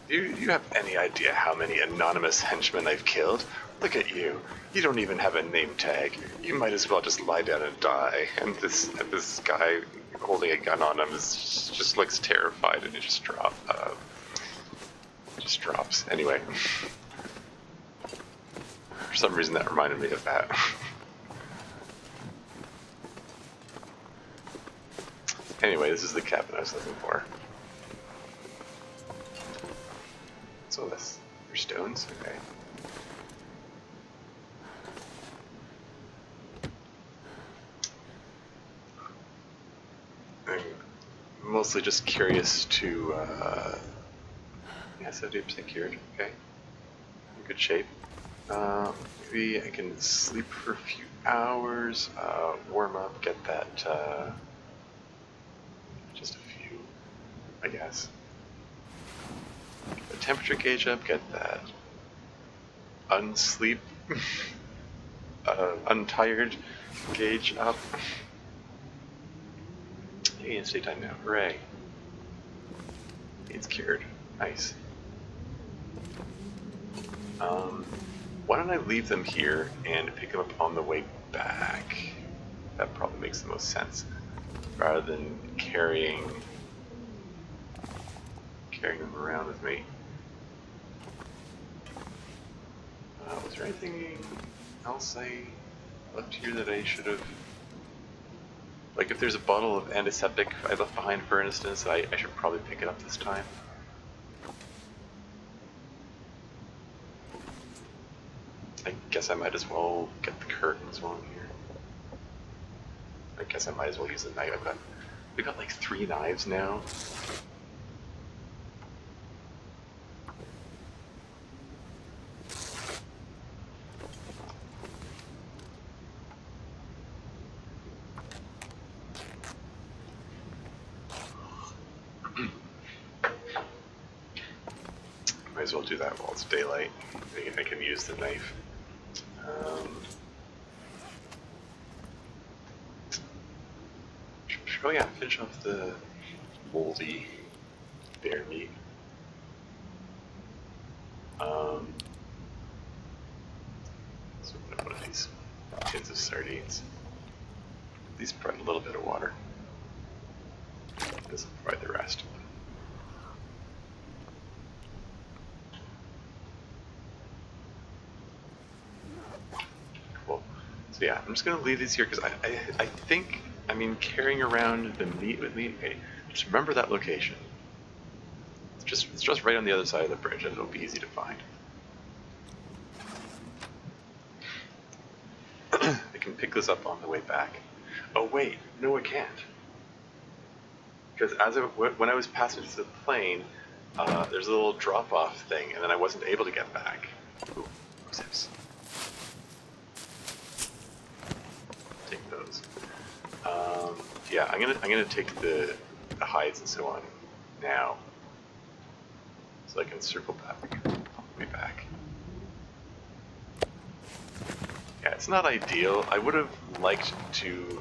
do you have any idea how many anonymous henchmen I've killed? Look at you. You don't even have a name tag. You might as well just lie down and die. And this guy holding a gun on him just looks terrified, and he just drops. Anyway, for some reason that reminded me of that. Anyway, this is the cabin I was looking for. So this, are stones? Okay. I'm mostly just curious to, yeah, 70% cured, okay. In good shape. Maybe I can sleep for a few hours, warm up, get that, just a few, I guess. Get the temperature gauge up, get that unsleep, untired gauge up. Hey, it's daytime now, hooray. It's cured, nice. Why don't I leave them here and pick them up on the way back? That probably makes the most sense, rather than carrying them around with me. Was there anything else I left here that I should have? Like, if there's a bottle of antiseptic I left behind, for instance, I should probably pick it up this time. I guess I might as well get the curtains while I'm here. I guess I might as well use the knife. We got like 3 knives now. Might as well do that while it's daylight. I can use the knife. Oh yeah, finish off the moldy bear meat. So one of these tins of sardines. These provide a little bit of water. This will provide the rest. Cool. So yeah, I'm just gonna leave these here because I think, I mean, carrying around the meat with me. Okay, just remember that location. It's just right on the other side of the bridge, and it'll be easy to find. I can pick this up on the way back. Oh wait, no, I can't. Because when I was passing through the plane, there's a little drop-off thing, and then I wasn't able to get back. Ooh, zips. Take those. Yeah, I'm gonna take the hides and so on now, so I can circle back on the way back. Yeah, it's not ideal. I would have liked to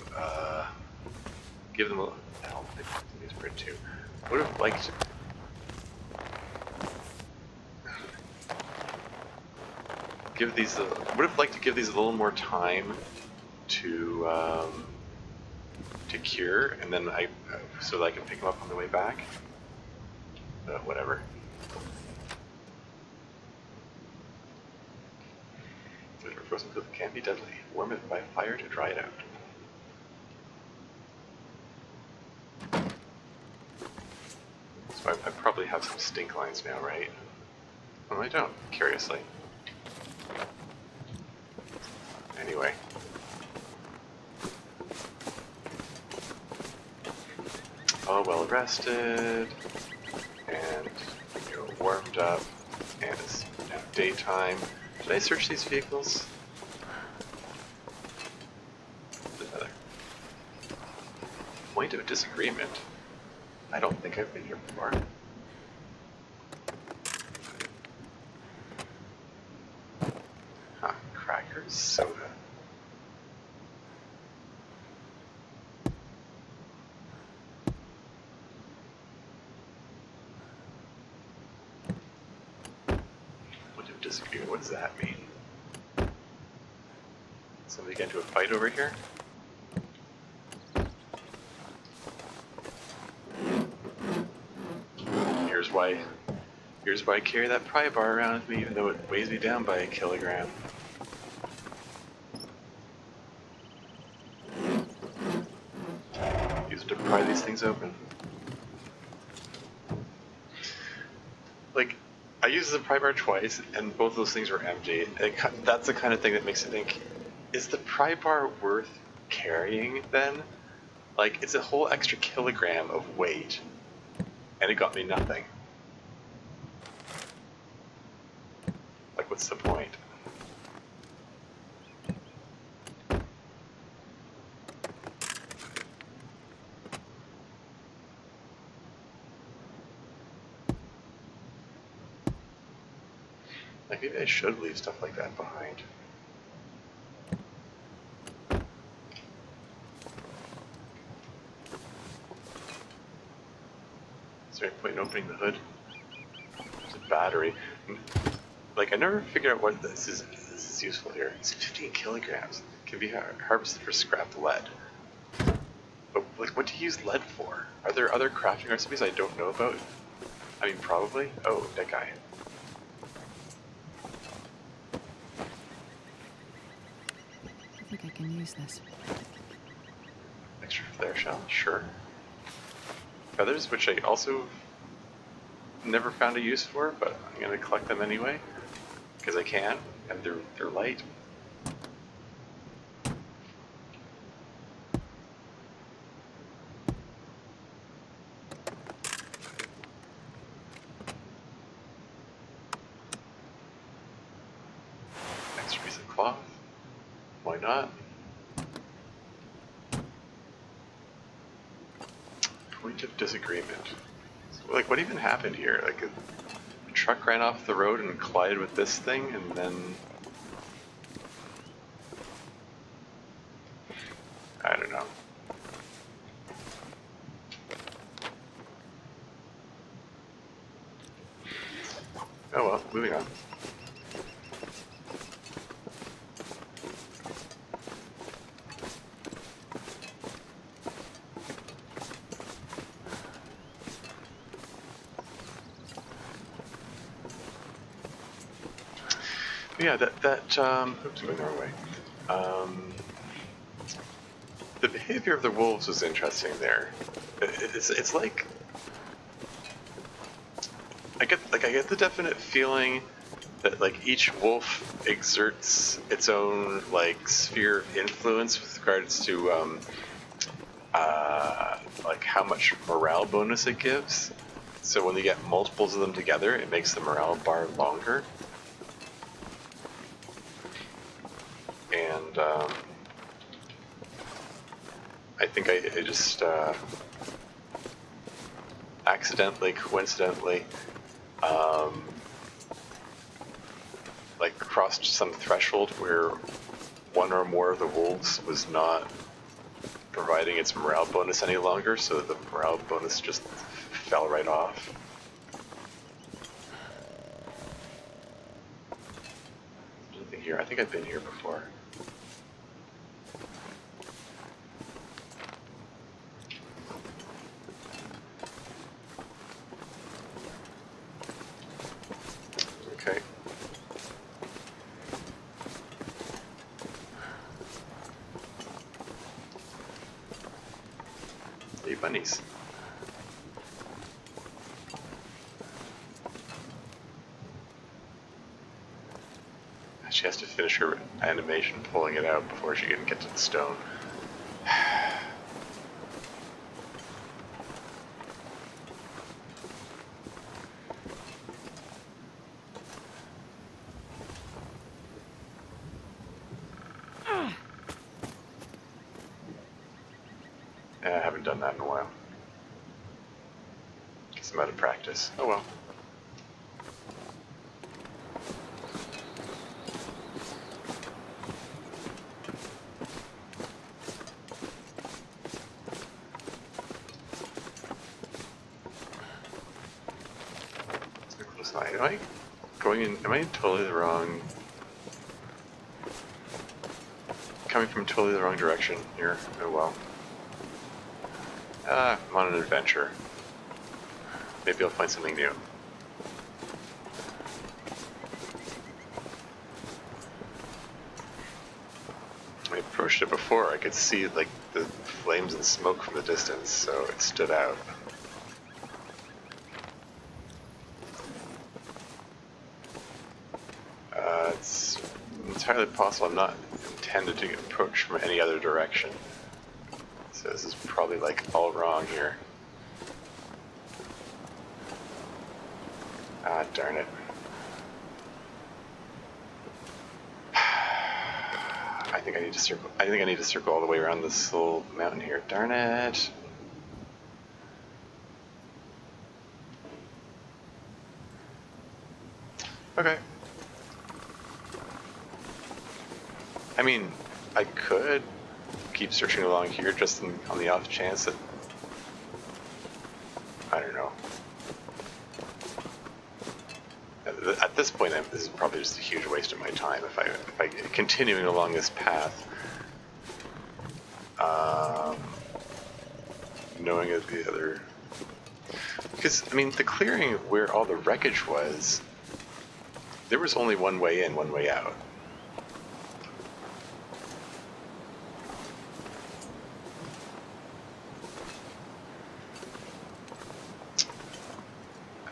give them a. Hell, I think it's print too. Would have liked. Would have liked to give these a little more time to cure, and then so that I can pick them up on the way back. But whatever. Frozen food can be deadly. Warm it by fire to dry it out. So I probably have some stink lines now, right? Oh, I don't, curiously. Anyway. All well rested, and warmed up, and it's now daytime. Did I search these vehicles? Another point of disagreement. I don't think I've been here before. Huh, crackers, soda. Point of disagreement, what does that mean? Somebody get into a fight over here? Here's why I carry that pry bar around with me, even though it weighs me down by a kilogram. Use it to pry these things open. Like, I used the pry bar twice, and both of those things were empty. That's the kind of thing that makes you think, is the pry bar worth carrying then? Like, it's a whole extra kilogram of weight, and it got me nothing. Like, what's the point? Like, maybe I should leave stuff like that behind. Is there any point in opening the hood? There's a battery. Like, I never figured out what this is useful here. It's 15 kilograms. It can be harvested for scrap lead. But, like, what do you use lead for? Are there other crafting recipes I don't know about? I mean, probably. Oh, that guy. I think I can use this. Extra flare shell, sure. Feathers, which I also never found a use for, but I'm gonna collect them anyway, because I can, and they're light. Extra piece of cloth. Why not? Point of disagreement. So, like, what even happened here? Like, truck ran off the road and collided with this thing, and then I don't know. Oh well, moving on. Yeah, oops, I'm going the wrong way. The behavior of the wolves was interesting there. It's like I get the definite feeling that like each wolf exerts its own like sphere of influence with regards to like how much morale bonus it gives. So when you get multiples of them together, it makes the morale bar longer. And I think I just accidentally, coincidentally, like crossed some threshold where one or more of the wolves was not providing its morale bonus any longer, so the morale bonus just fell right off. There's nothing here. I think I've been here before. Okay. Hey, bunnies. She has to finish her animation pulling it out before she can get to the stone. I haven't done that in a while. Guess I'm out of practice. Oh well. Am I going in? Am I in totally the wrong? Coming from totally the wrong direction here. Oh well. I'm on an adventure. Maybe I'll find something new. I approached it before. I could see like the flames and smoke from the distance, so it stood out. It's entirely possible I'm not intended to approach from any other direction. So this is probably like all wrong here. Ah, darn it. I think I need to circle. I think I need to circle all the way around this little mountain here. Darn it. Okay. I mean, I could keep searching along here just on the off chance that, I don't know. At this point, this is probably just a huge waste of my time if I continuing along this path, knowing that the other, because I mean the clearing where all the wreckage was, there was only one way in, one way out.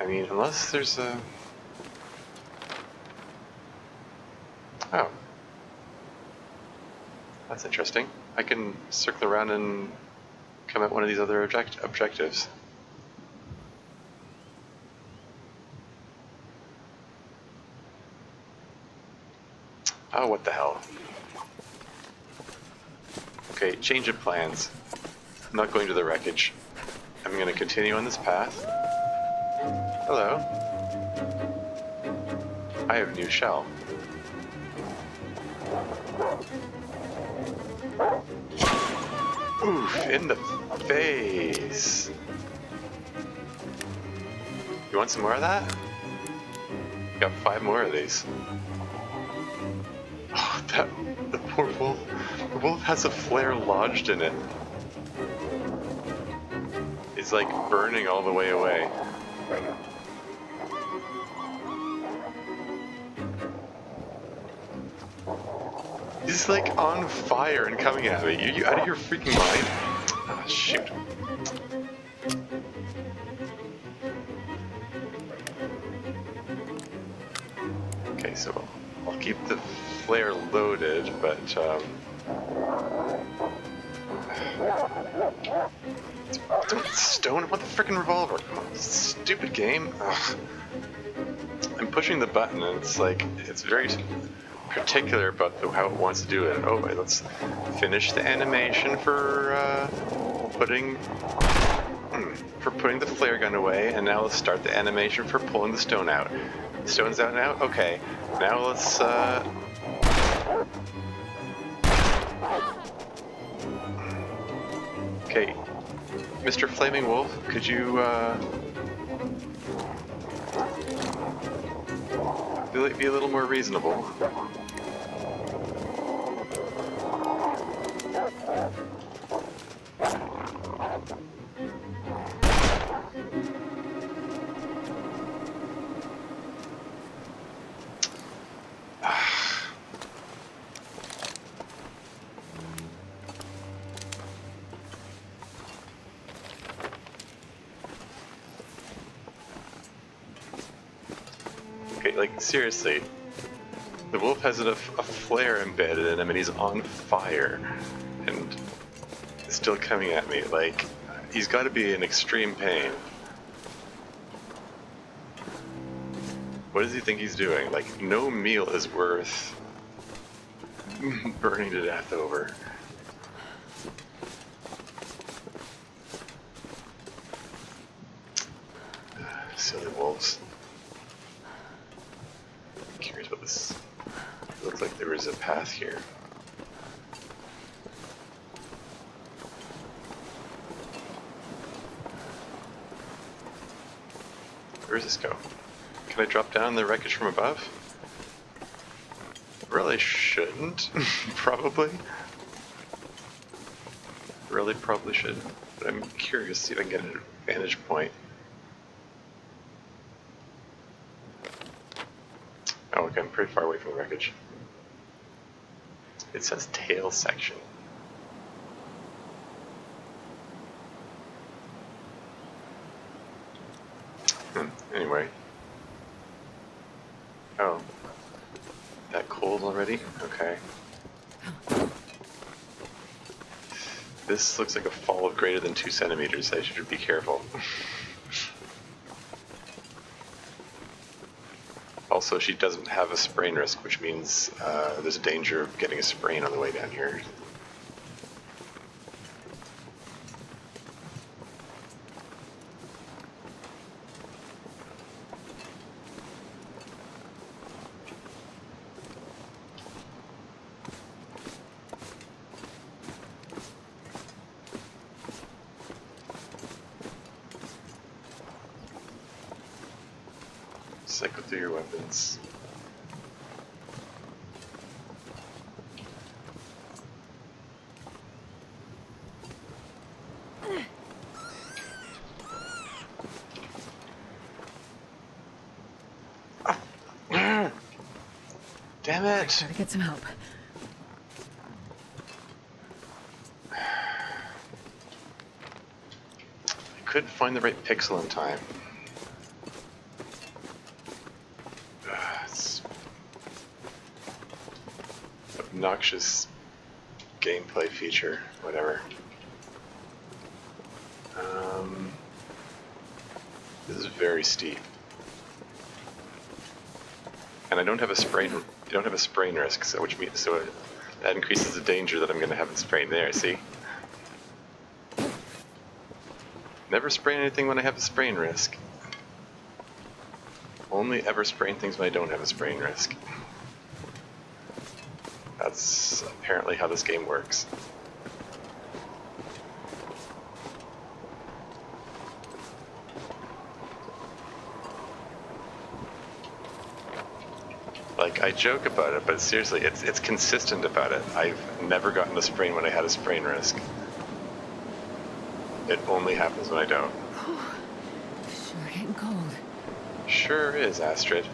I mean, unless there's a... Oh. That's interesting. I can circle around and come at one of these other objectives. Oh, what the hell. Okay, change of plans. I'm not going to the wreckage. I'm going to continue on this path. Hello. I have a new shell. Oof, in the face. You want some more of that? Got 5 more of these. Oh, the poor wolf. The wolf has a flare lodged in it. It's like burning all the way away. He's like on fire and coming at me. Are you out of your freaking mind? Ah, shoot. Okay, so I'll keep the flare loaded, but don't stone. I want the freaking revolver. Come on, stupid game. Ugh. I'm pushing the button, and it's like it's very particular about how it wants to do it. Oh, wait, let's finish the animation for putting the flare gun away, and now let's start the animation for pulling the stone out. The stone's out now? Okay. Now let's okay. Mr. Flaming Wolf, could you be a little more reasonable? Okay, like seriously, the wolf has a flare embedded in him and he's on fire and still coming at me. Like, he's got to be in extreme pain. What does he think he's doing? Like, no meal is worth burning to death over. Silly wolves. I'm curious about this. It looks like there was a path here. Where does this go? Can I drop down the wreckage from above? Really shouldn't. Probably. Really probably should. But I'm curious to see if I can get an vantage point. Oh, okay, I'm pretty far away from the wreckage. It says tail section. Anyway. Oh. That cold already? Okay. This looks like a fall of greater than 2 centimeters. I should be careful. Also, she doesn't have a sprain risk, which means there's a danger of getting a sprain on the way down here. Cycle through your weapons. Damn it! Gotta get some help. I couldn't find the right pixel in time. It's obnoxious gameplay feature, whatever. This is very steep, and I don't have a sprain. I don't have a sprain risk, so that increases the danger that I'm going to have a sprain there. See, never sprain anything when I have a sprain risk. Only ever spraying things when I don't have a spraying risk. That's apparently how this game works. Like, I joke about it, but seriously, it's consistent about it. I've never gotten a sprain when I had a sprain risk. It only happens when I don't. Sure getting cold. Sure is, Astrid.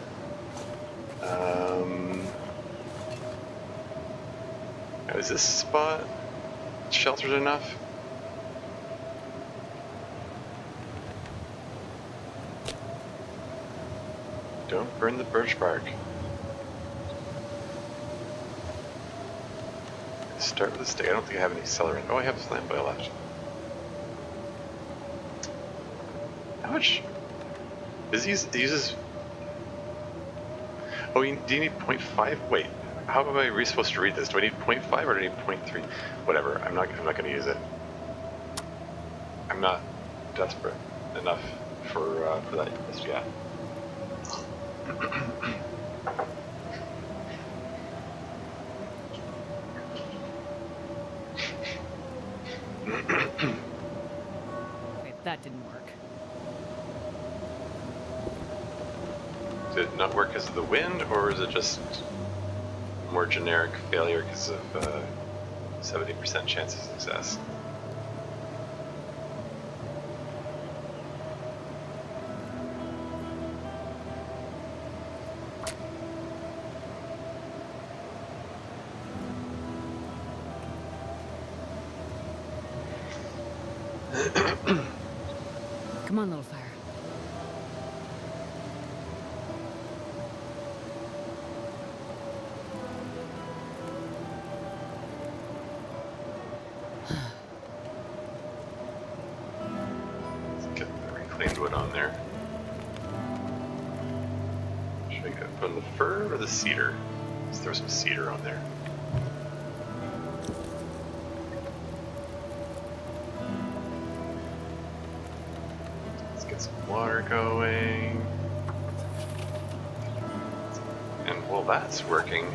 Is this spot sheltered enough? Don't burn the birch bark. Start with a stick. I don't think I have any celery. Oh, I have slam boil left. How much? Is he uses? Oh, do you need 0.5? Wait, how am I supposed to read this? Do I need 0.5 or do I need 0.3? Whatever. I'm not going to use it. I'm not desperate enough for that just yet. Wait, that didn't work. Did it not work because of the wind, or is it just more generic failure because of 70% chance of success? Come on, little fire. Let's get the reclaimed wood on there. Should I put on the fir or the cedar? Let's throw some cedar on there. Let's get some water going. And while that's working,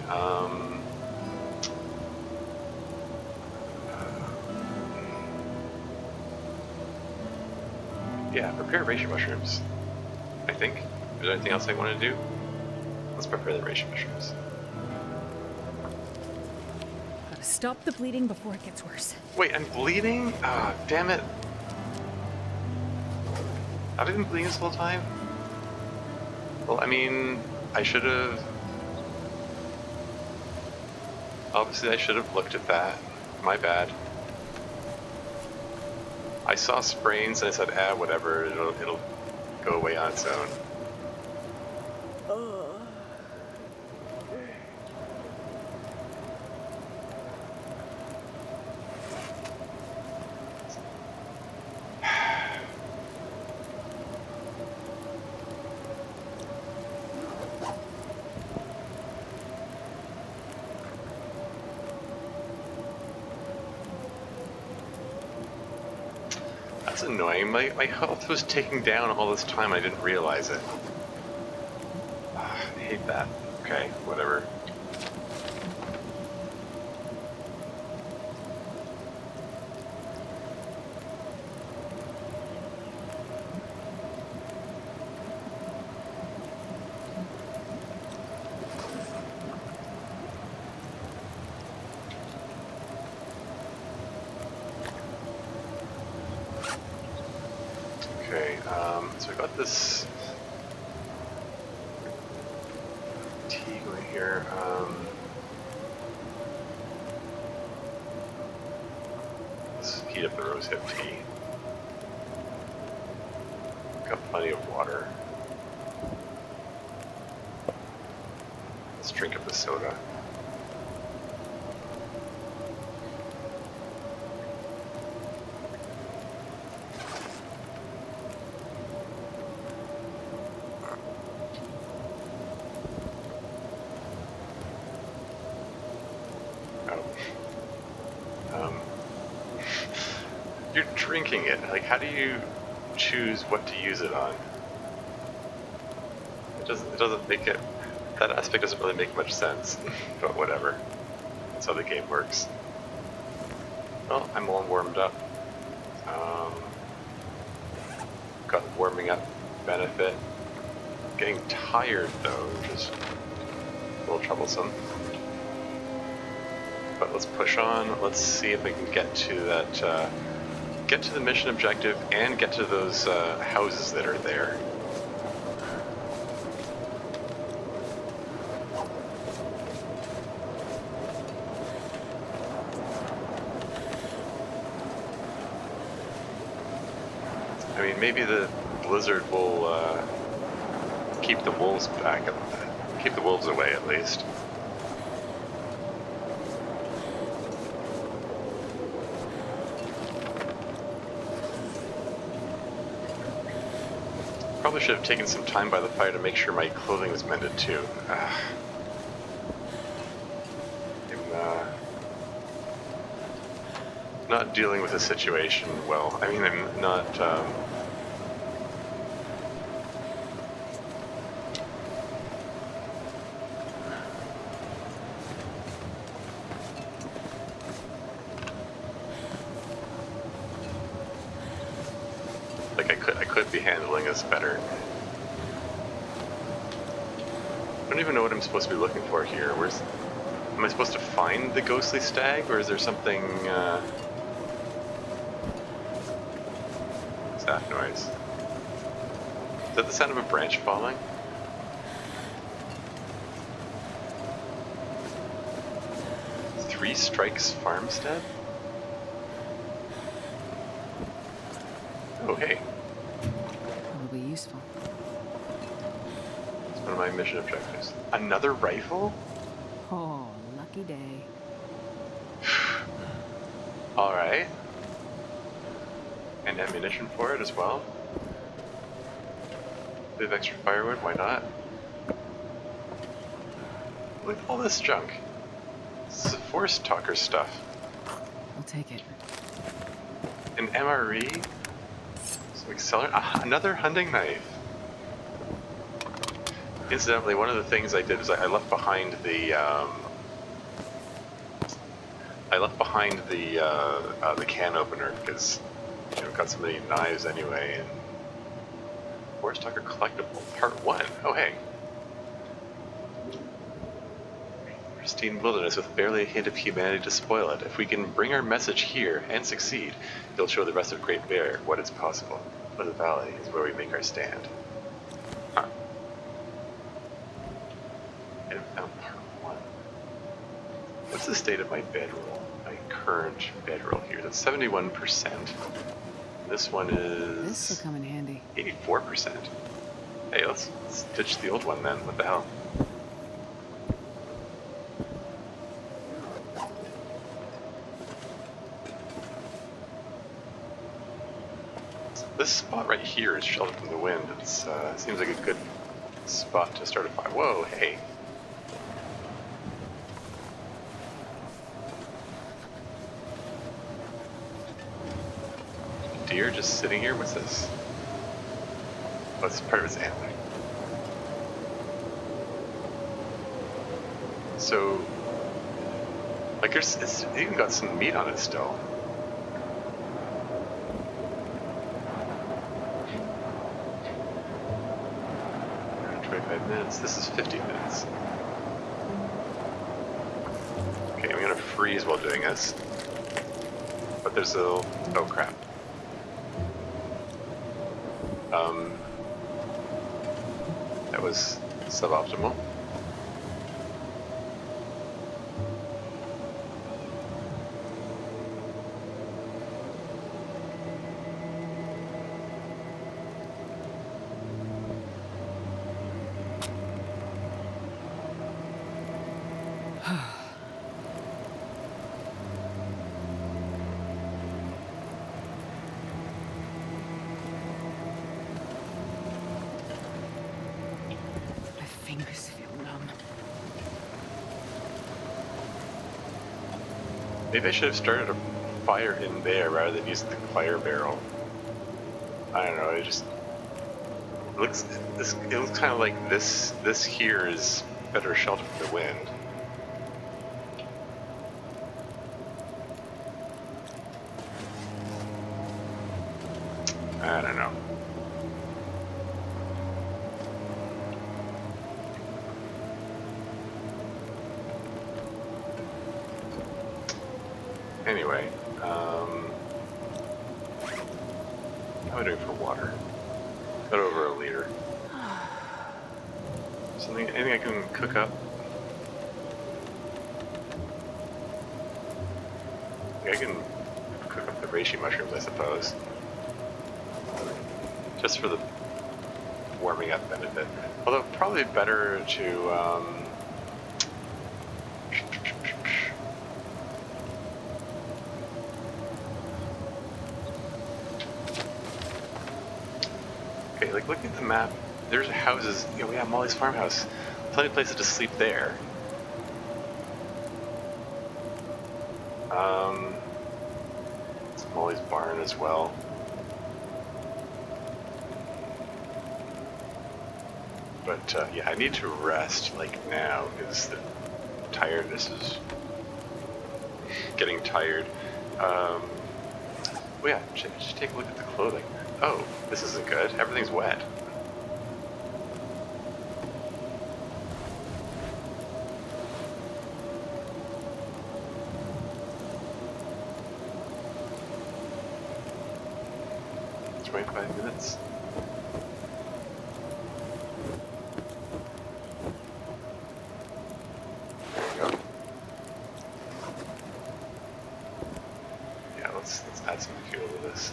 yeah, prepare reishi mushrooms, I think. Is there anything else I want to do? Let's prepare the reishi mushrooms. Gotta stop the bleeding before it gets worse. Wait, I'm bleeding? Ah, damn it. Have I been bleeding this whole time? Well, I mean, I should have... Obviously, I should have looked at that. My bad. I saw sprains and I said, whatever, it'll go away on its own. That's annoying. My health was taking down all this time. I didn't realize it. I hate that. Okay, whatever. Okay, so we got this tea going here. Let's heat up the rosehip tea. Got plenty of water. Let's drink up the soda. You're drinking it. Like, how do you choose what to use it on? It doesn't make it. That aspect doesn't really make much sense, but whatever. That's how the game works. Well, I'm all warmed up. Got the warming up benefit. Getting tired though, which is a little troublesome. But let's push on. Let's see if we can get to that. Get to the mission objective and get to those houses that are there. I mean, maybe the blizzard will keep the wolves back, keep the wolves away at least. Probably should have taken some time by the fire to make sure my clothing was mended too. I'm not dealing with the situation well. I mean, I'm not. Like I could be handling this better. I don't even know what I'm supposed to be looking for here. Am I supposed to find the ghostly stag, or is there something? What's that noise? Is that the sound of a branch falling? Three Strikes Farmstead? Oh, hey. Probably useful. It's one of my mission objectives. Another rifle? Oh, lucky day. Alright. And ammunition for it as well. Bit of extra firewood, why not? Look at all this junk. This is Forest Talker stuff. I'll take it. An MRE? Some accelerant? Another hunting knife. Incidentally, one of the things I did was I left behind the the can opener because got so many knives anyway. And Forest Talker Collectible Part 1. Oh hey. Pristine wilderness with barely a hint of humanity to spoil it. If we can bring our message here and succeed, it'll show the rest of Great Bear what is possible. But the valley is where we make our stand. Huh. I found part 1. What's the state of my bedroll? My current bedroll here. That's 71%. This one is... This will come in handy. 84%. Hey, let's ditch the old one then. What the hell? This spot right here is sheltered from the wind. It seems like a good spot to start a fire. Whoa, hey. Deer just sitting here? What's this? Oh, it's part of his antler. So, like, it's even got some meat on it still. Minutes. This is 50 minutes. Okay, I'm gonna freeze while doing this. But there's a... oh crap. That was suboptimal. Fingers feel numb. Maybe I should have started a fire in there rather than using the fire barrel. I don't know, I just... It looks kind of like this here is better shelter from the wind. I don't know. Anyway, how am I doing for water? Got over a liter. Anything I can cook up? I can cook up the reishi mushrooms, I suppose. Just for the warming up benefit. Although probably better to okay, like look at the map. There's houses. You know, we have Molly's farmhouse. Plenty of places to sleep there. It's Molly's barn as well. But yeah, I need to rest like now because the tiredness is getting tired. Well, yeah, just take a look at the clothing. Oh, this isn't good. Everything's wet. It's 25 minutes. Let's add some fuel to this.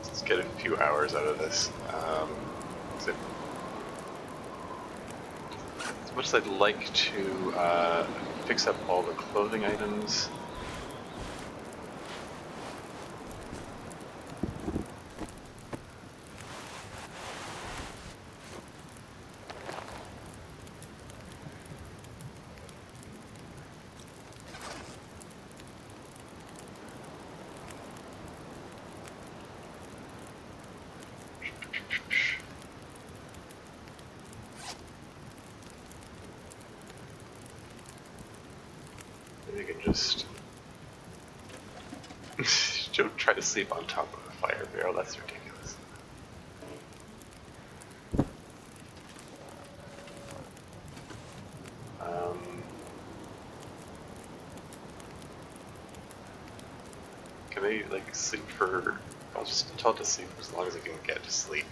Let's get a few hours out of this. As much as I'd like to fix up all the clothing items, maybe I can just don't try to sleep on top of a fire barrel. That's ridiculous. Can I like sleep for? I'll just tell it to sleep as long as I can get to sleep.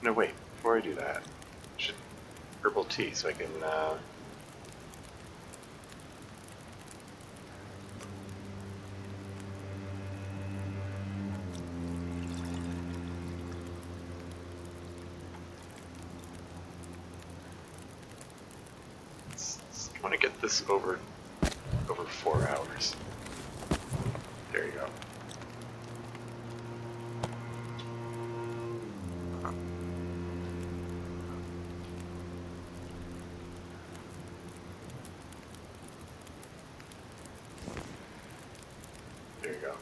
No, wait. Before I do that, I should herbal tea so I can. I want to get this over 4 hours. There you go. There you go.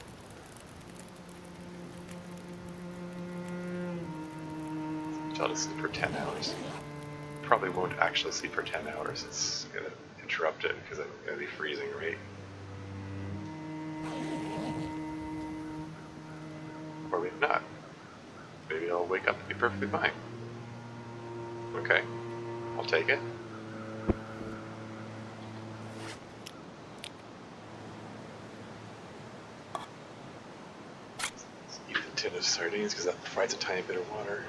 Tell it to sleep for 10 hours. Probably won't actually sleep for 10 hours. It's gonna interrupt it because I'm gonna be freezing, right? Or maybe not. Maybe I'll wake up and be perfectly fine. Okay, I'll take it. Let's eat a tin of sardines because that provides a tiny bit of water.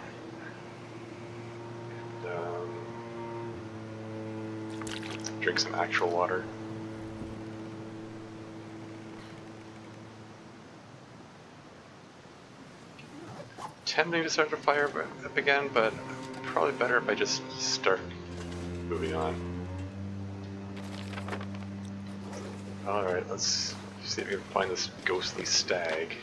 Drink some actual water. Tempting to start a fire up again, but probably better if I just start moving on. Alright, let's see if we can find this ghostly stag.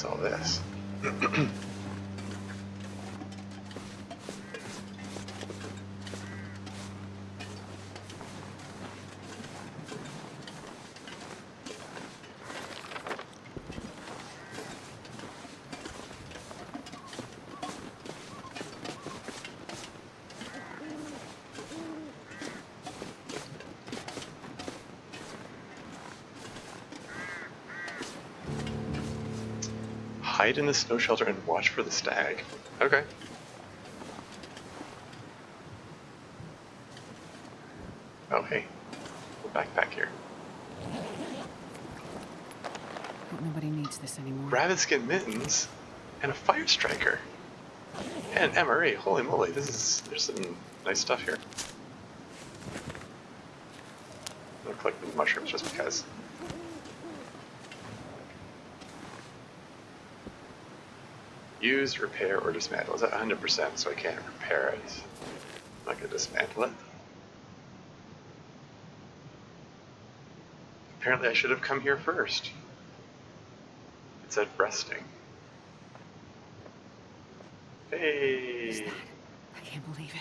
What's all this? Hide in the snow shelter and watch for the stag. Okay. Oh, hey. A backpack here. Hope nobody needs this anymore. Rabbit skin mittens and a fire striker. And an MRE. Holy moly, there's some nice stuff here. I'm gonna collect the mushrooms just because. Use, repair, or dismantle. Is that 100%? So I can't repair it. I'm not gonna dismantle it. Apparently I should have come here first. It said resting. Hey! I can't believe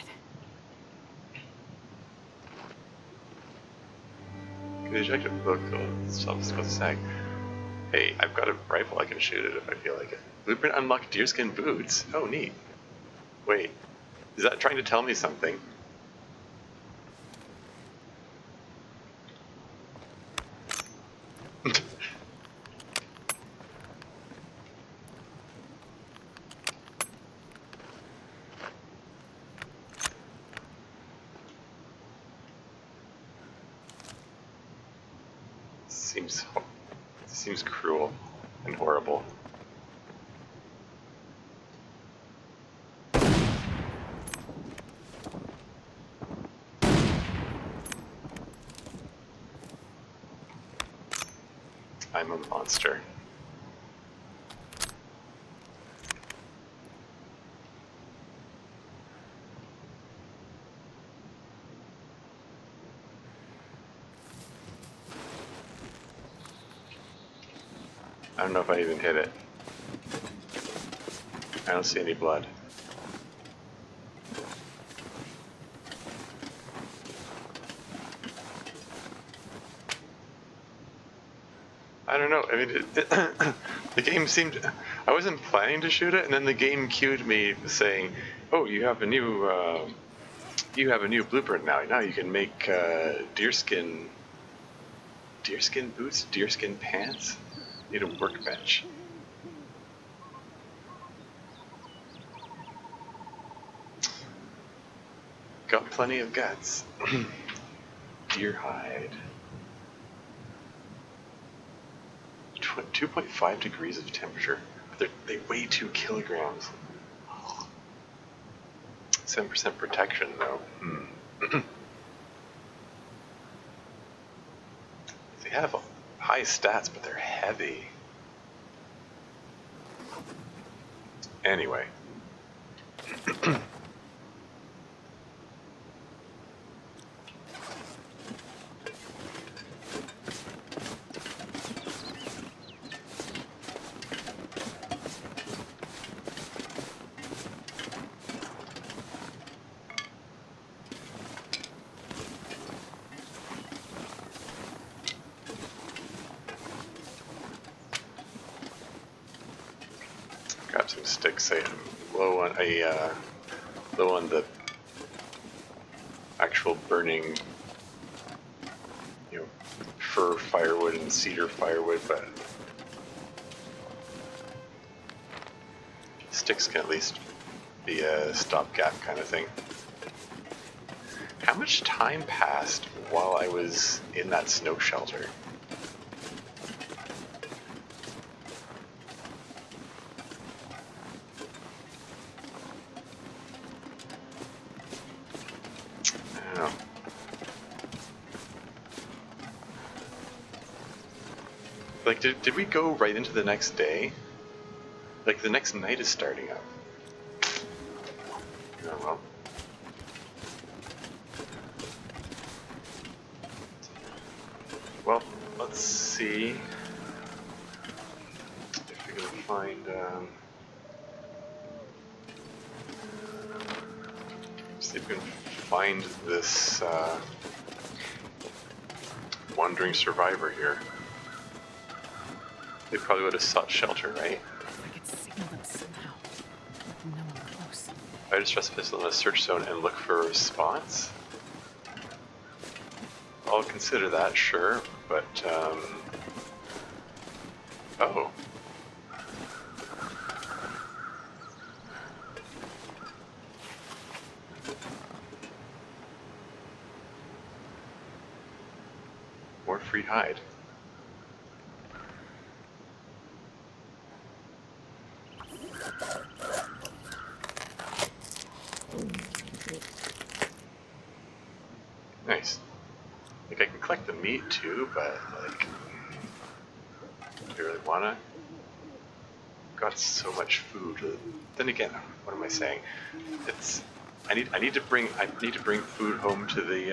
it. The ejective book stops with sag. Hey, I've got a rifle. I can shoot it if I feel like it. Blueprint unlocked deerskin boots. Oh, neat. Wait, is that trying to tell me something? Seems cruel and horrible. I'm a monster. I don't know if I even hit it. I don't see any blood. I don't know. I mean, the game seemed. I wasn't planning to shoot it, and then the game cued me saying, "Oh, you have a new blueprint now. Now you can make deerskin boots, deerskin pants. Need a workbench." Got plenty of guts. Deer hide. 2.5 degrees of temperature. But they weigh 2 kilograms. 7% protection, though. They have high stats, but they're heavy. Anyway. Grab some sticks. I'm low on the actual burning, fir firewood and cedar firewood, but sticks can at least be a stopgap kind of thing. How much time passed while I was in that snow shelter? Like, did we go right into the next day? Like, the next night is starting up. Oh well. Well, let's see if we can find. See if we can find this wandering survivor here. They probably would have sought shelter, right? If I could signal them somehow. Let them know I'm close. I just trust a pistol in a search zone and look for a response. I'll consider that, sure, but oh. More free hide. Nice. Like I can collect the meat too, but like, do you really wanna? Got so much food. Then again, what am I saying? It's I need to bring food home to the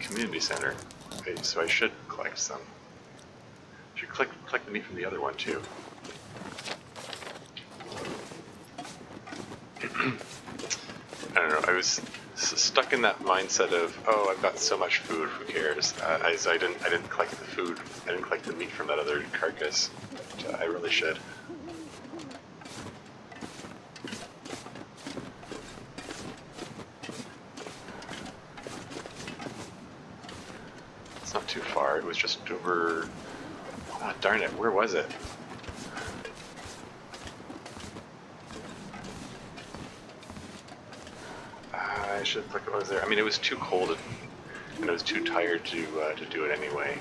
community center. Okay, so I should collect some. I should collect the meat from the other one too. I don't know. I was stuck in that mindset of, oh, I've got so much food. Who cares? I didn't collect the food. I didn't collect the meat from that other carcass. But, I really should. It's not too far. It was just over. Ah, darn it. Where was it? I should have clicked what was there. I mean, it was too cold and I was too tired to do it anyway.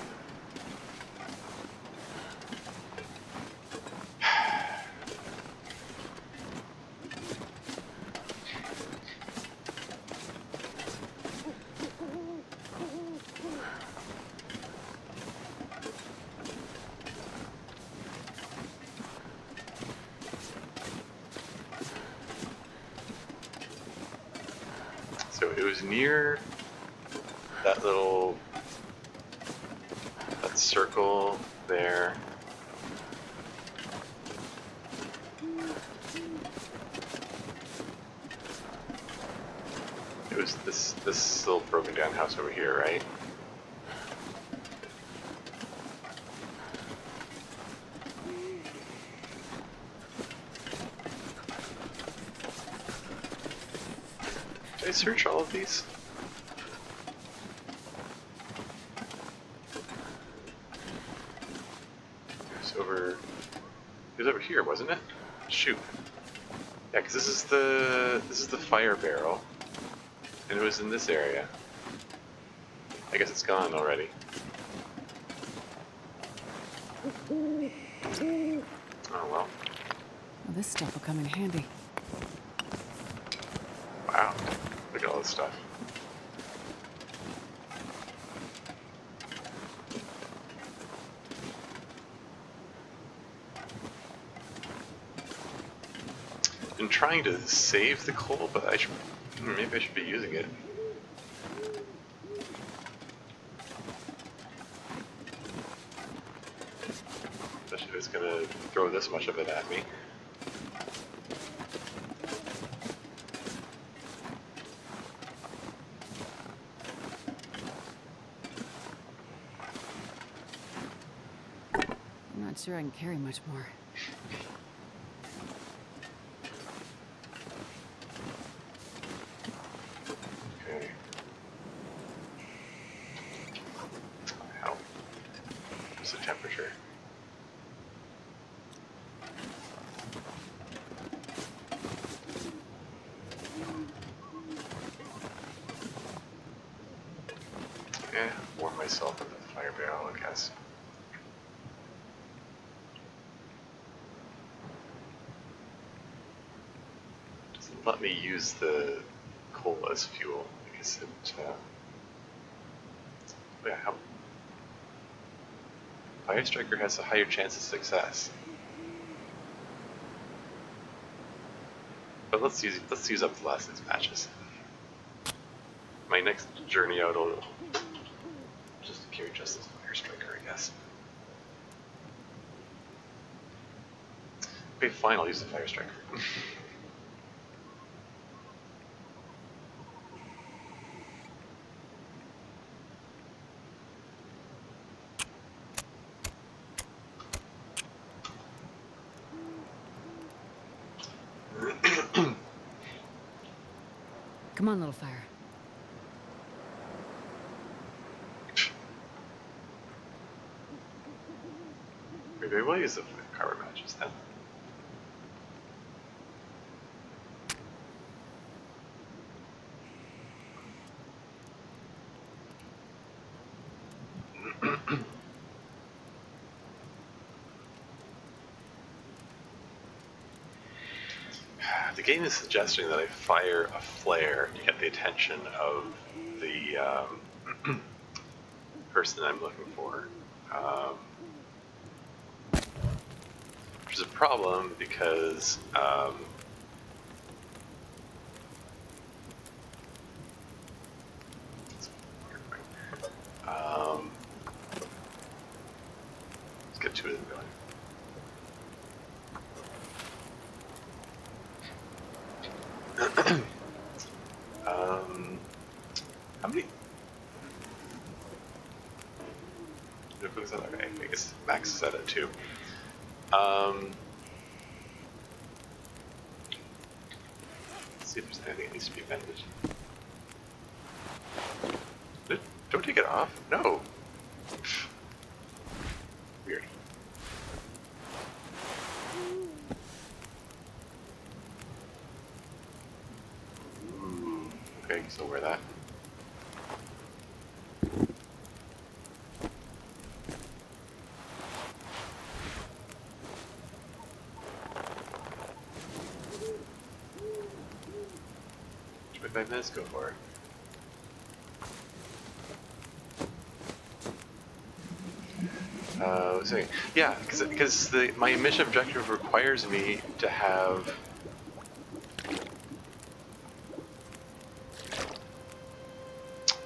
So it was near that circle there. It was this little broken down house over here, right? Did I search all of these? It was over here, wasn't it? Shoot. Yeah, because this is the fire barrel, and it was in this area. I guess it's gone already. Oh well. Well, this stuff will come in handy. Wow. Look at all this stuff. I'm trying to save the coal, but maybe I should be using it. Especially if it's gonna throw this much of it at me. I'm not sure I can carry much more. Okay. How? What's the temperature? Yeah, warm myself in the fire barrel, I guess. Doesn't let me use the coal as fuel because it. Yeah, how? Fire Striker has a higher chance of success. But let's use up the last 6 matches. My next journey out will just carry just as fire striker, I guess. Okay, fine, I'll use the fire striker. Come on, little fire. Maybe I will use the carbon matches then. The game is suggesting that I fire a flare to get the attention of the person I'm looking for. Which is a problem because let's get two of them going. How many? Okay, I guess max is at 2. Let's see if there's anything that needs to be amended. Don't take it off. No. Weird. Ooh. Okay, so wear that. What 5 minutes go for? Let's see. Yeah, because my mission objective requires me to have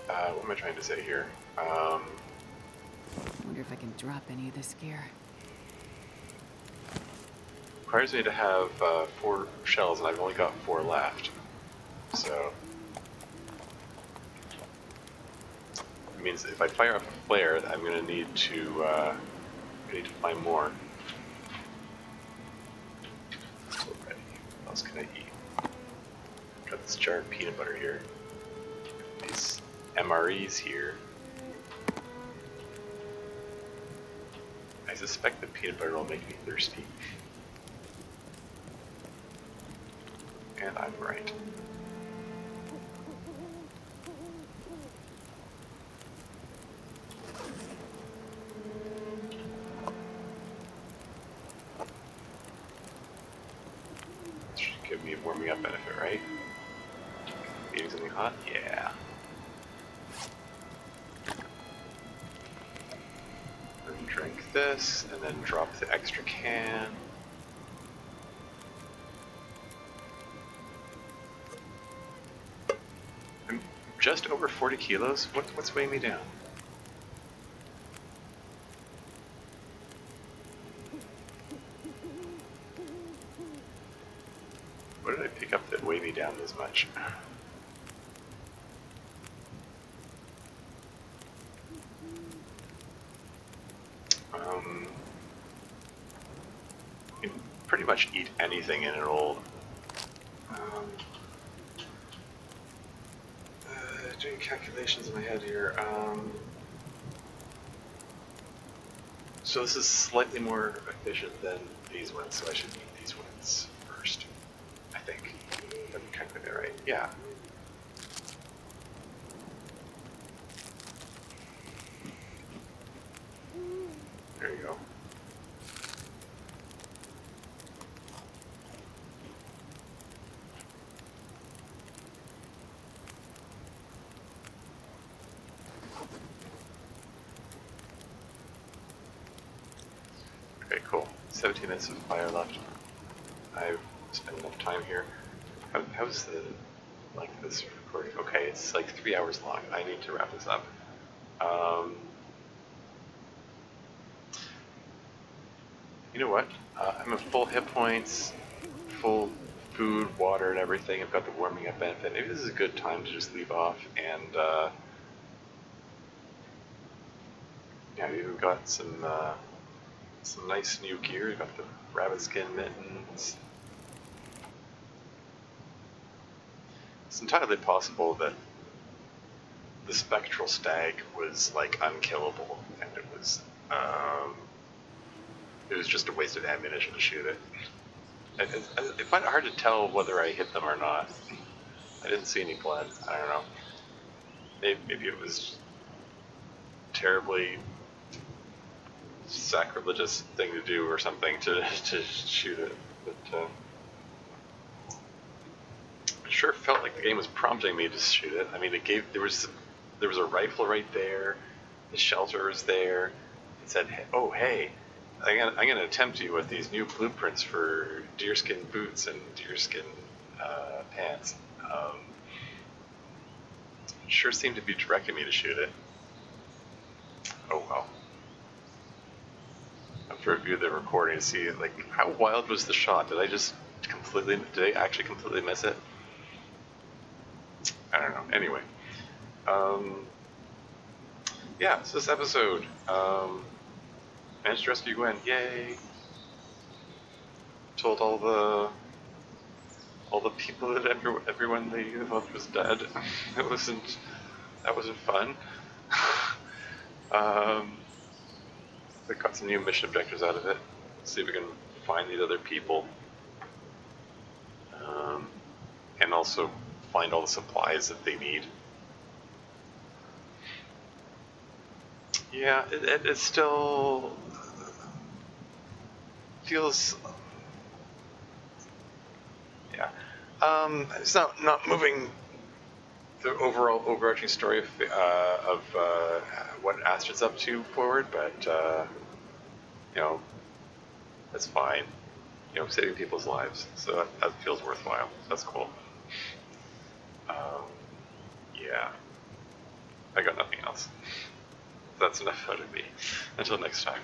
what am I trying to say here? Wonder if I can drop any of this gear. Requires me to have 4 shells, and I've only got 4 left. So it means if I fire off a flare, I'm going to need to find more. Already. What else can I eat? Got this jar of peanut butter here. These MREs here. I suspect that peanut butter will make me thirsty. And I'm right. This should give me a warming up benefit, right? Eating something hot? Yeah. And drink this, and then drop the extra can. I'm just over 40 kilos? What's weighing me down? What did I pick up that weighed me down this much? You can pretty much eat anything and it'll... doing calculations in my head here. So this is slightly more efficient than these ones, so I should eat these ones first. I think. If I'm calculating it right. Yeah. There you go. Okay, cool. 17 minutes of fire left. I've spent enough time here. How's the this recording? Okay, it's like 3 hours long. I need to wrap this up. You know what? I'm at full hit points, full food, water, and everything. I've got the warming up benefit. Maybe this is a good time to just leave off and yeah, we've got some nice new gear. We've got the rabbit skin mittens. It's entirely possible that the spectral stag was like unkillable, and it was just a waste of ammunition to shoot it. I find it hard to tell whether I hit them or not. I didn't see any blood. I don't know. Maybe it was terribly sacrilegious thing to do or something to shoot it, but it sure felt like the game was prompting me to shoot it. I mean, there was a rifle right there, the shelter was there. It said, "Oh hey, I'm gonna tempt you with these new blueprints for deerskin boots and deerskin pants." It sure seemed to be directing me to shoot it. Oh well. To review the recording to see like how wild was the shot. Did I actually completely miss it? I don't know. Anyway, yeah. So this episode, managed to rescue Gwen. Yay! Told all the people that everyone they loved was dead. That wasn't fun. We got some new mission objectives out of it. See if we can find these other people. And also find all the supplies that they need. Yeah, it still feels... Yeah. It's not moving the overall overarching story of what Astrid's up to forward, but you know, that's fine. You know, saving people's lives, so that feels worthwhile. That's cool. Yeah, I got nothing else. That's enough out of me. Until next time.